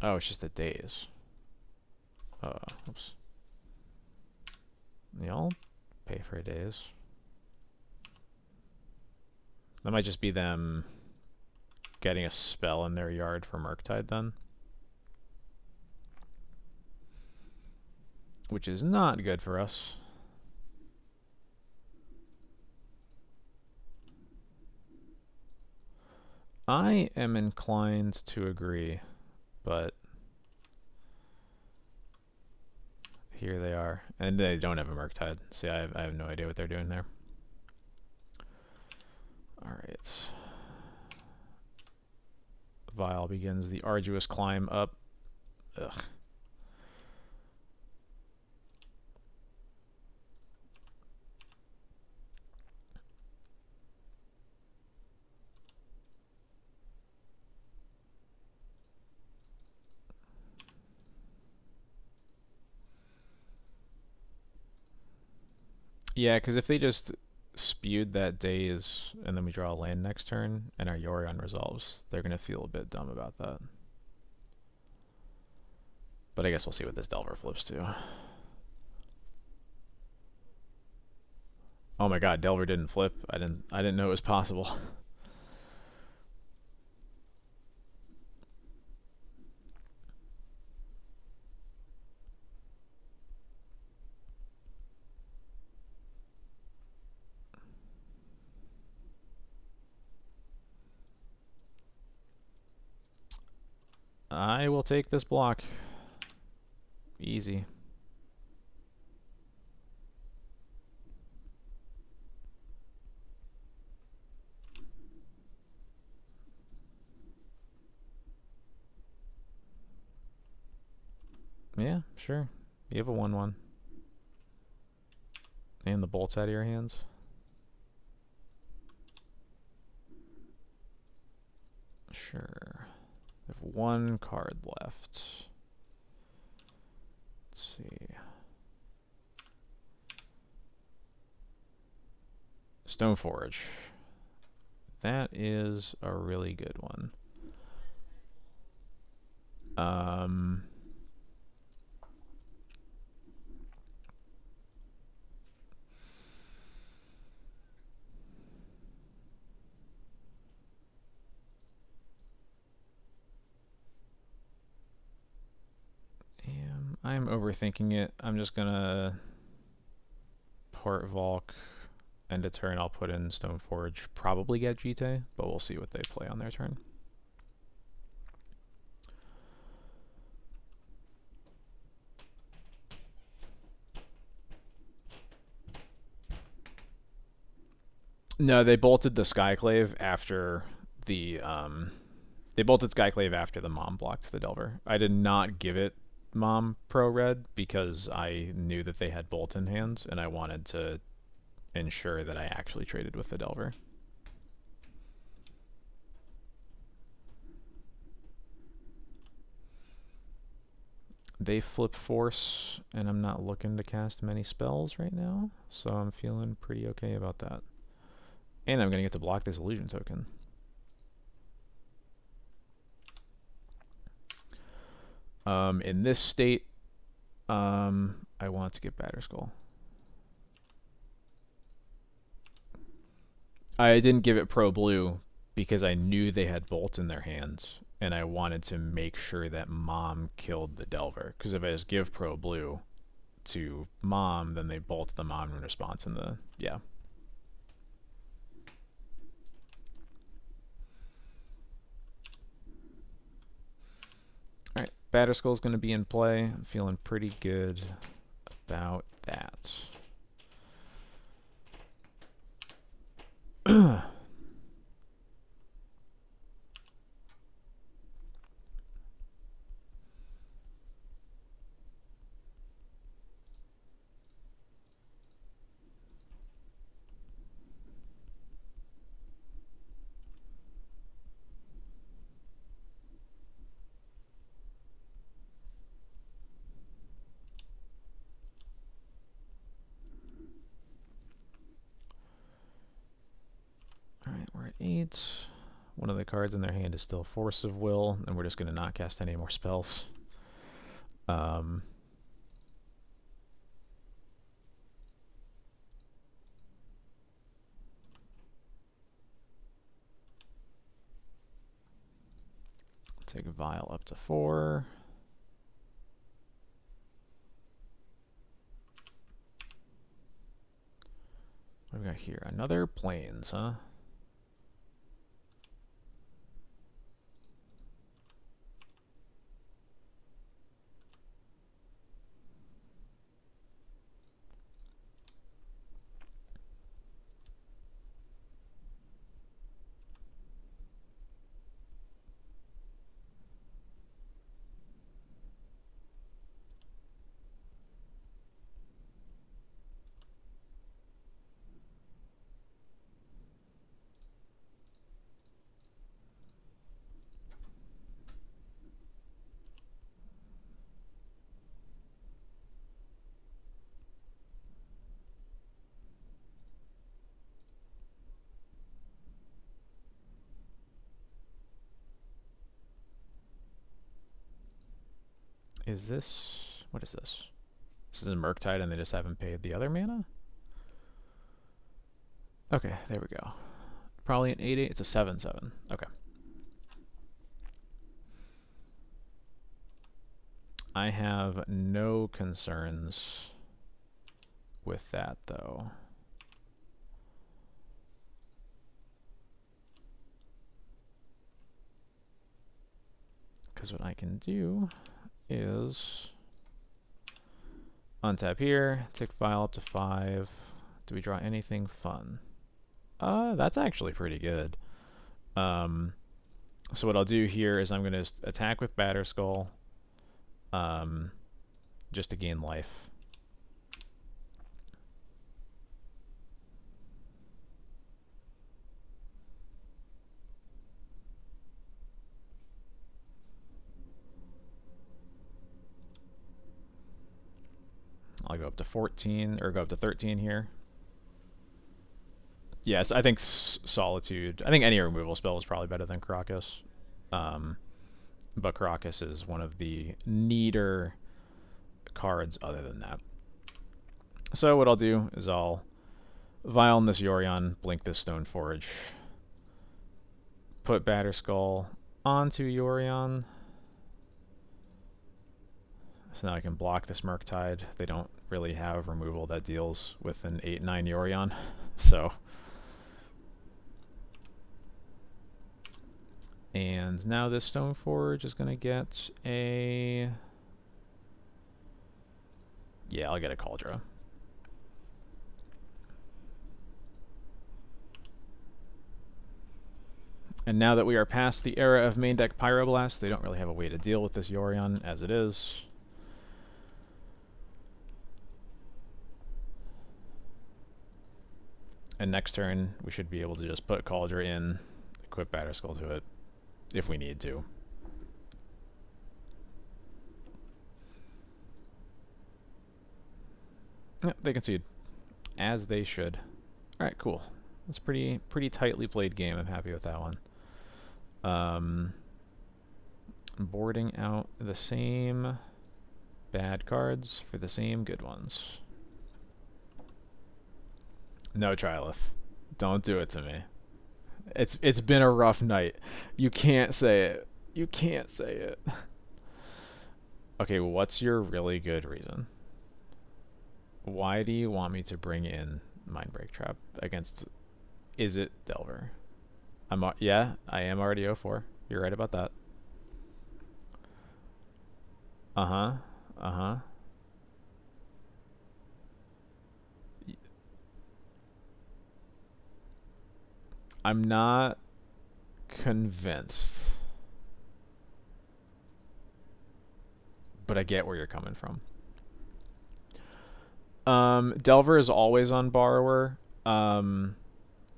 Oh, it's just a daze. Oops. Y'all pay for a daze. That might just be them getting a spell in their yard for Murktide then. Which is not good for us. I am inclined to agree, but here they are. And they don't have a Murktide. See, I have no idea what they're doing there. Alright. Vial begins the arduous climb up. Ugh. Yeah, because if they just spewed that daze and then we draw a land next turn and our Yorion resolves, they're going to feel a bit dumb about that. But I guess we'll see what this Delver flips to. Oh my god, Delver didn't flip. I didn't know it was possible. I will take this block. Easy. Yeah, sure. You have a 1/1. And the bolt's out of your hands. Sure. I have one card left. Let's see. Stoneforge. That is a really good one. I'm overthinking it. I'm just gonna port Volk, end of turn. I'll put in Stoneforge. Probably get Jite, but we'll see what they play on their turn. No, they bolted the Skyclave after the they bolted Skyclave after the Mom blocked the Delver. I did not give it Mom Pro Red because I knew that they had Bolt in hand, and I wanted to ensure that I actually traded with the Delver. They flip Force, and I'm not looking to cast many spells right now, so I'm feeling pretty okay about that. And I'm going to get to block this Illusion token. In this state, I want to get Batterskull. I didn't give it Pro Blue because I knew they had Bolt in their hands, and I wanted to make sure that Mom killed the Delver. Because if I just give Pro Blue to Mom, then they bolt the Mom in response, and yeah. Alright, Batterskull's going to be in play. I'm feeling pretty good about that. Alright, we're at 8. One of the cards in their hand is still Force of Will, and we're just going to not cast any more spells. Take a Vial up to 4. What do we got here? Another Plains, huh? Is this... what is this? This is a Murktide and they just haven't paid the other mana? Okay, there we go. Probably an 8/8. It's a 7/7. Okay. I have no concerns with that, though. Because what I can do is untap here, tick file up to 5. Do we draw anything fun? That's actually pretty good. So what I'll do here is I'm going to attack with Batterskull, just to gain life. I'll go up to 14, or go up to 13 here. Yes, I think Solitude. I think any removal spell is probably better than Karakas. But Karakas is one of the neater cards other than that. So what I'll do is I'll Vial in this Yorion, blink this Stoneforge, put Batterskull onto Yorion. So now I can block this Murktide. They don't really have removal that deals with an 8/9 Yorion, so. And now this Stoneforge is going to get a... Yeah, I'll get a Cauldron. And now that we are past the era of main deck Pyroblast, they don't really have a way to deal with this Yorion as it is. And next turn, we should be able to just put Cauldron in, equip Batterskull to it, if we need to. Yep, they concede, as they should. All right, cool. That's pretty tightly played game. I'm happy with that one. Boarding out the same bad cards for the same good ones. No, Trilith. Don't do it to me. It's been a rough night. You can't say it. You can't say it. Okay, what's your really good reason? Why do you want me to bring in Mindbreak Trap against... Is it Delver? Yeah, I am already 0-4. You're right about that. Uh-huh. Uh-huh. I'm not convinced. But I get where you're coming from. Delver is always on Borrower.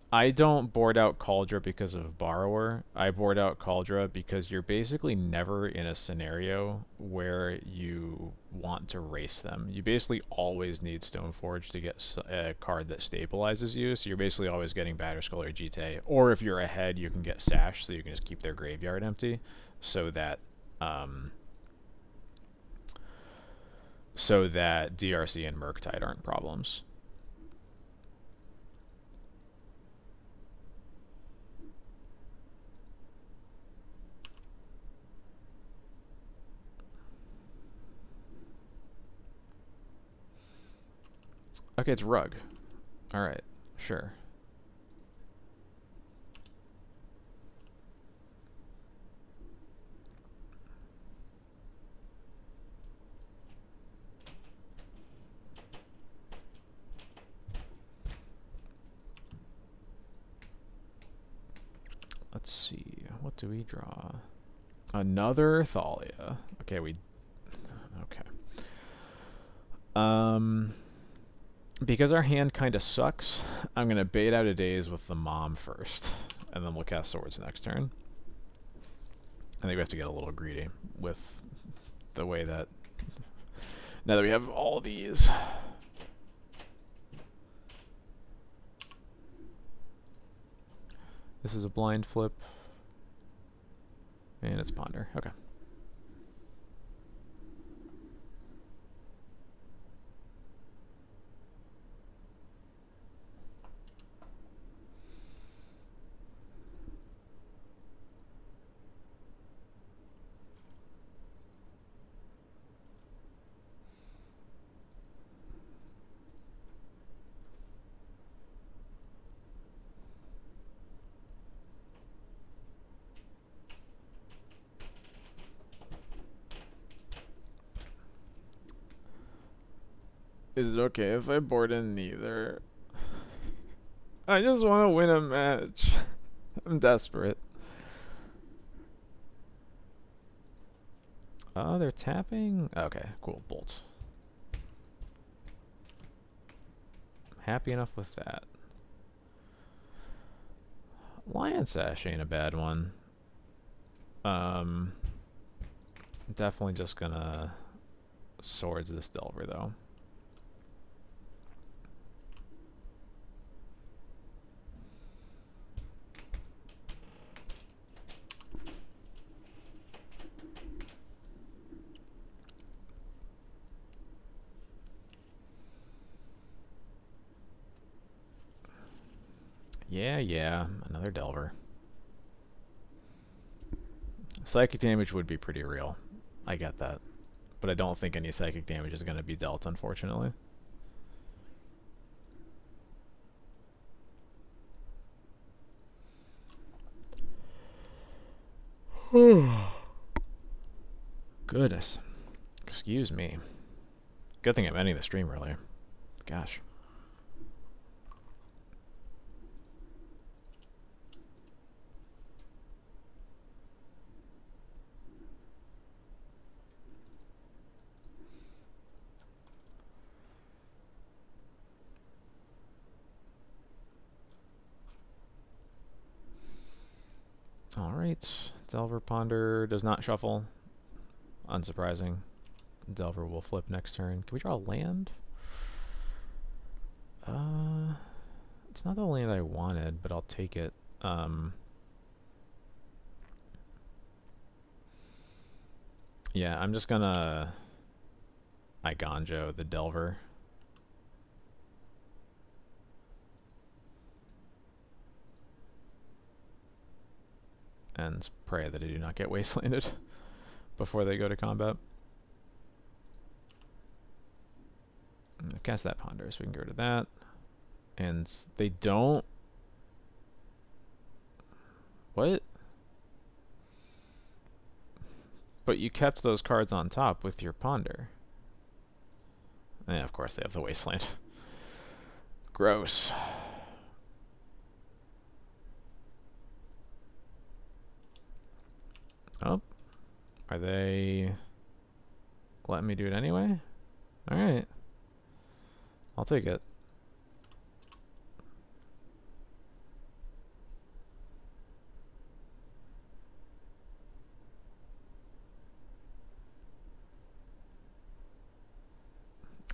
I don't board out Kaldra because of Borrower. I board out Kaldra because you're basically never in a scenario where you want to race them. You basically always need Stoneforge to get a card that stabilizes you, so you're basically always getting Batterskull or GT. Or if you're ahead, you can get Sash, so you can just keep their graveyard empty, so that DRC and Murktide aren't problems. Okay, it's Rug. Alright, sure. Let's see, what do we draw? Another Thalia. Okay, okay. Because our hand kind of sucks, I'm going to bait out a Daze with the Mom first, and then we'll cast Swords next turn. I think we have to get a little greedy with the way that... Now that we have all these... This is a blind flip. And it's Ponder. Okay. Is it okay if I board in neither? I just want to win a match. I'm desperate. Oh, they're tapping? Okay, cool. Bolt. Happy enough with that. Lion Sash ain't a bad one. Definitely just gonna swords this Delver though. Yeah, another Delver. Psychic damage would be pretty real. I get that. But I don't think any psychic damage is going to be dealt, unfortunately. Goodness. Excuse me. Good thing I'm ending the stream earlier. Gosh. Alright. Delver Ponder does not shuffle. Unsurprising. Delver will flip next turn. Can we draw a land? It's not the land I wanted, but I'll take it. Yeah, I'm just gonna Iganjo the Delver. And pray that I do not get wastelanded before they go to combat. Cast that Ponder, so we can get rid of that. And they don't... What? But you kept those cards on top with your Ponder. And of course they have the Wasteland. Gross. Oh. Are they letting me do it anyway? Alright. I'll take it.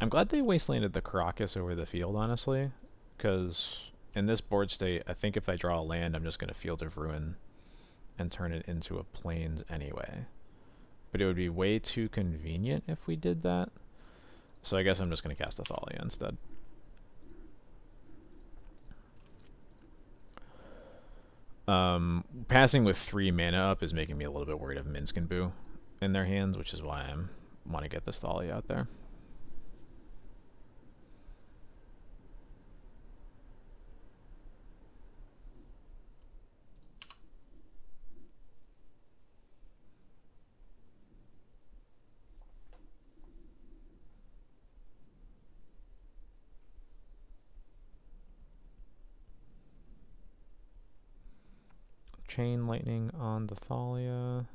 I'm glad they wastelanded the Caracas over the field, honestly. Because in this board state, I think if I draw a land, I'm just going to Field of Ruin and turn it into a Plains anyway. But it would be way too convenient if we did that. So I guess I'm just going to cast Athalia instead. Passing with 3 mana up is making me a little bit worried of Minsc and Boo in their hands, which is why I want to get this Thalia out there. Chain Lightning on the Thalia.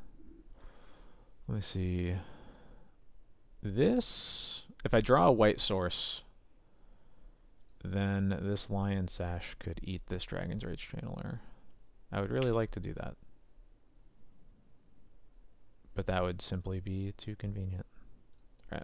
Let me see. This, if I draw a white source, then this Lion Sash could eat this Dragon's Rage Channeler. I would really like to do that. But that would simply be too convenient. Right.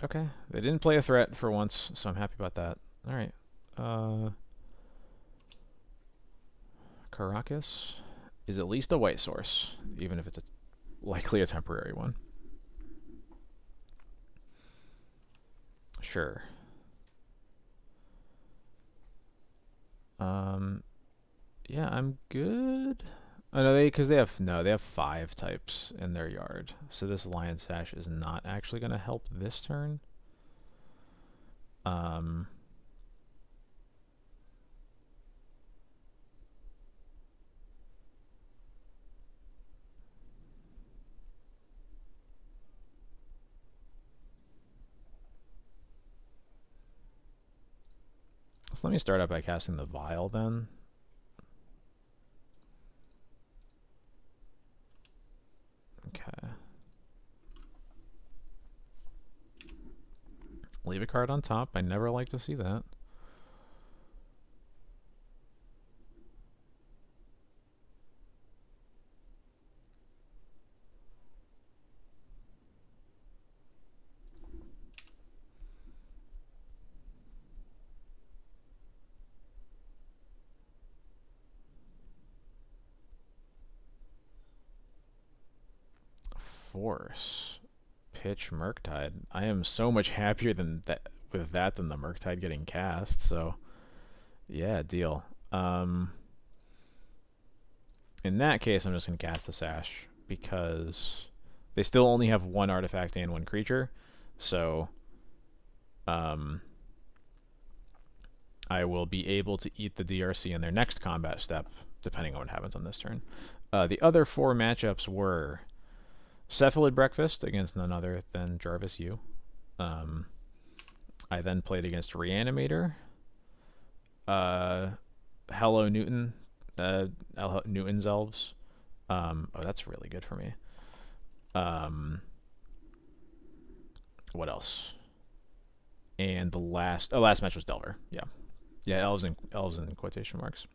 Okay, they didn't play a threat for once, so I'm happy about that. Alright. Caracas is at least a white source, even if it's likely a temporary one. Sure. Yeah, I'm good. Oh, no, because they have 5 types in their yard, so this Lion Sash is not actually going to help this turn. Um, so let me start out by casting the Vial then. Okay. Leave a card on top. I never like to see that. Force. Pitch Murktide. I am so much happier than that with that than the Murktide getting cast, so yeah, deal. In that case, I'm just going to cast the Sash because they still only have 1 artifact and 1 creature, so I will be able to eat the DRC in their next combat step, depending on what happens on this turn. The other 4 matchups were Cephalid Breakfast against none other than Jarvis Yu. I then played against Reanimator, Hello Newton, Newton's Elves. Oh, that's really good for me. What else? And the last match was Delver. Yeah, elves in quotation marks.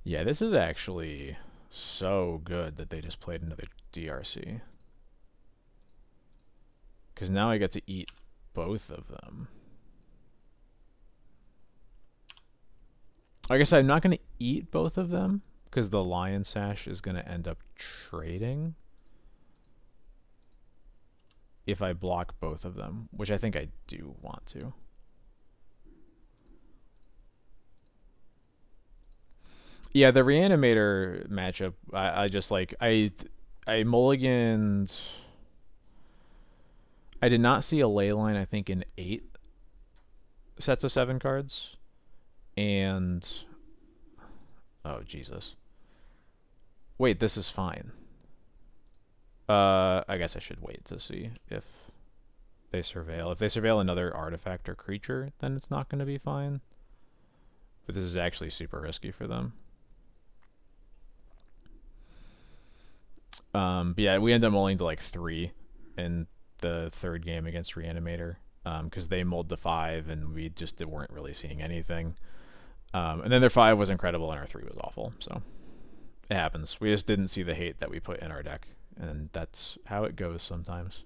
Yeah, this is actually so good that they just played another DRC. Because now I get to eat both of them. I guess I'm not going to eat both of them because the Lion Sash is going to end up trading if I block both of them, which I think I do want to. Yeah, the Reanimator matchup, I just like I mulliganed. I did not see a ley line, I think, in 8 sets of 7 cards. And oh Jesus. Wait, this is fine. I guess I should wait to see if they surveil. If they surveil another artifact or creature, then it's not going to be fine. But this is actually super risky for them. But yeah, we end up mulling to like 3 in the 3rd game against Reanimator because they mulled the 5 and we just weren't really seeing anything. And then their 5 was incredible and our 3 was awful. So it happens. We just didn't see the hate that we put in our deck, and that's how it goes sometimes.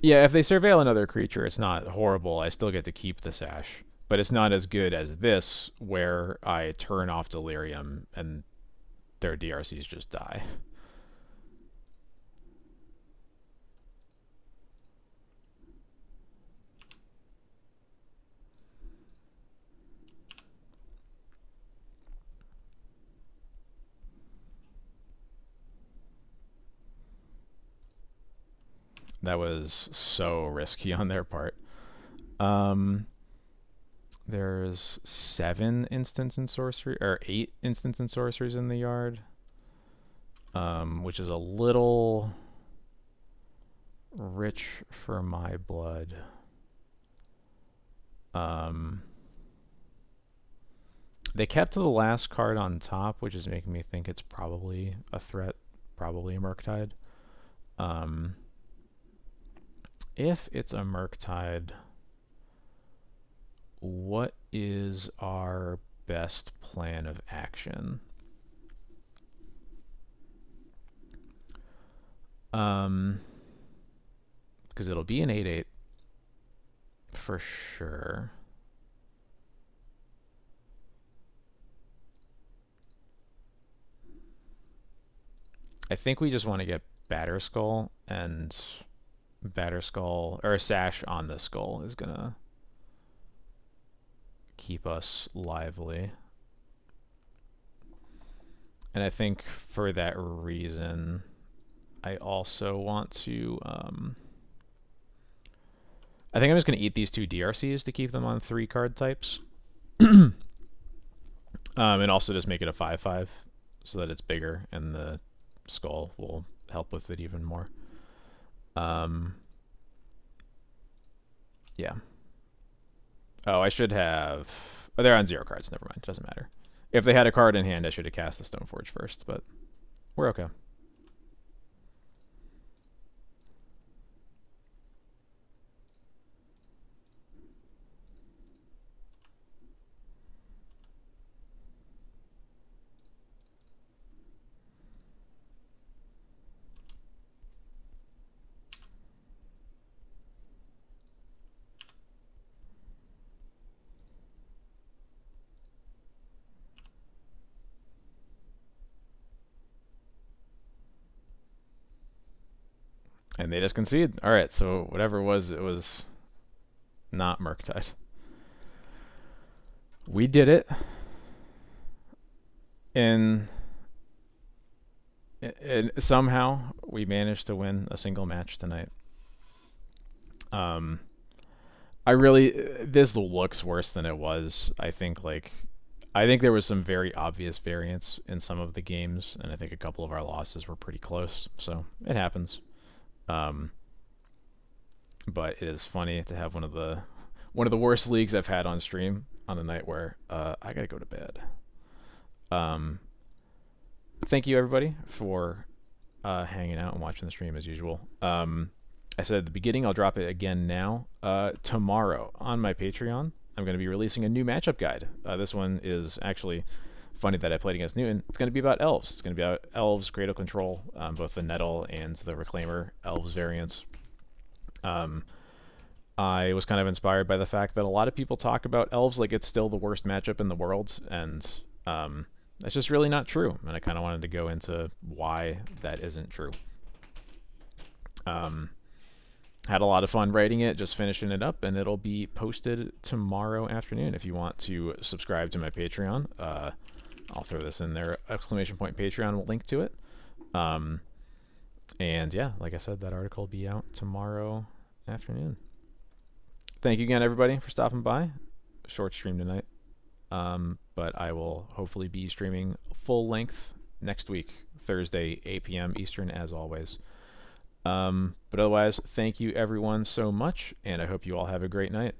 Yeah, if they surveil another creature, it's not horrible. I still get to keep the Sash. But it's not as good as this, where I turn off Delirium and their DRCs just die. That was so risky on their part. There's 7 instants and sorcery, or 8 instants and sorceries in the yard, which is a little rich for my blood. They kept the last card on top, which is making me think it's probably a threat, probably a Murktide. If it's a Murktide, what is our best plan of action? Because it'll be an 8/8 for sure. I think we just want to get Batterskull and batter skull or a sash on the skull is gonna keep us lively. And I think for that reason, I also want to. I think I'm just going to eat these 2 DRCs to keep them on 3 card types. And also just make it a 5/5 so that it's bigger and the skull will help with it even more. Yeah. Oh, I should have. Oh, they're on 0 cards. Never mind. Doesn't matter. If they had a card in hand, I should have cast the Stoneforge first, but we're okay. And they just concede. All right, so whatever it was not Murktide. We did it. And somehow we managed to win a single match tonight. I really this looks worse than it was. I think there was some very obvious variance in some of the games, and I think a couple of our losses were pretty close. So it happens. But it is funny to have one of the worst leagues I've had on stream on the night where I gotta go to bed. Thank you everybody for hanging out and watching the stream as usual. I said at the beginning, I'll drop it again now. Tomorrow on my Patreon, I'm going to be releasing a new matchup guide. This one is actually funny that I played against Newton. It's going to be about elves. It's going to be about elves, Cradle Control, both the Nettle and the Reclaimer elves variants. I was kind of inspired by the fact that a lot of people talk about elves like it's still the worst matchup in the world, and that's just really not true. And I kind of wanted to go into why that isn't true. Had a lot of fun writing it, just finishing it up, and it'll be posted tomorrow afternoon. If you want to subscribe to my Patreon, I'll throw this in there. ! Patreon will link to it. And yeah, like I said, that article will be out tomorrow afternoon. Thank you again, everybody, for stopping by. Short stream tonight. But I will hopefully be streaming full length next week, Thursday, 8 p.m. Eastern, as always. But otherwise, thank you everyone so much, and I hope you all have a great night.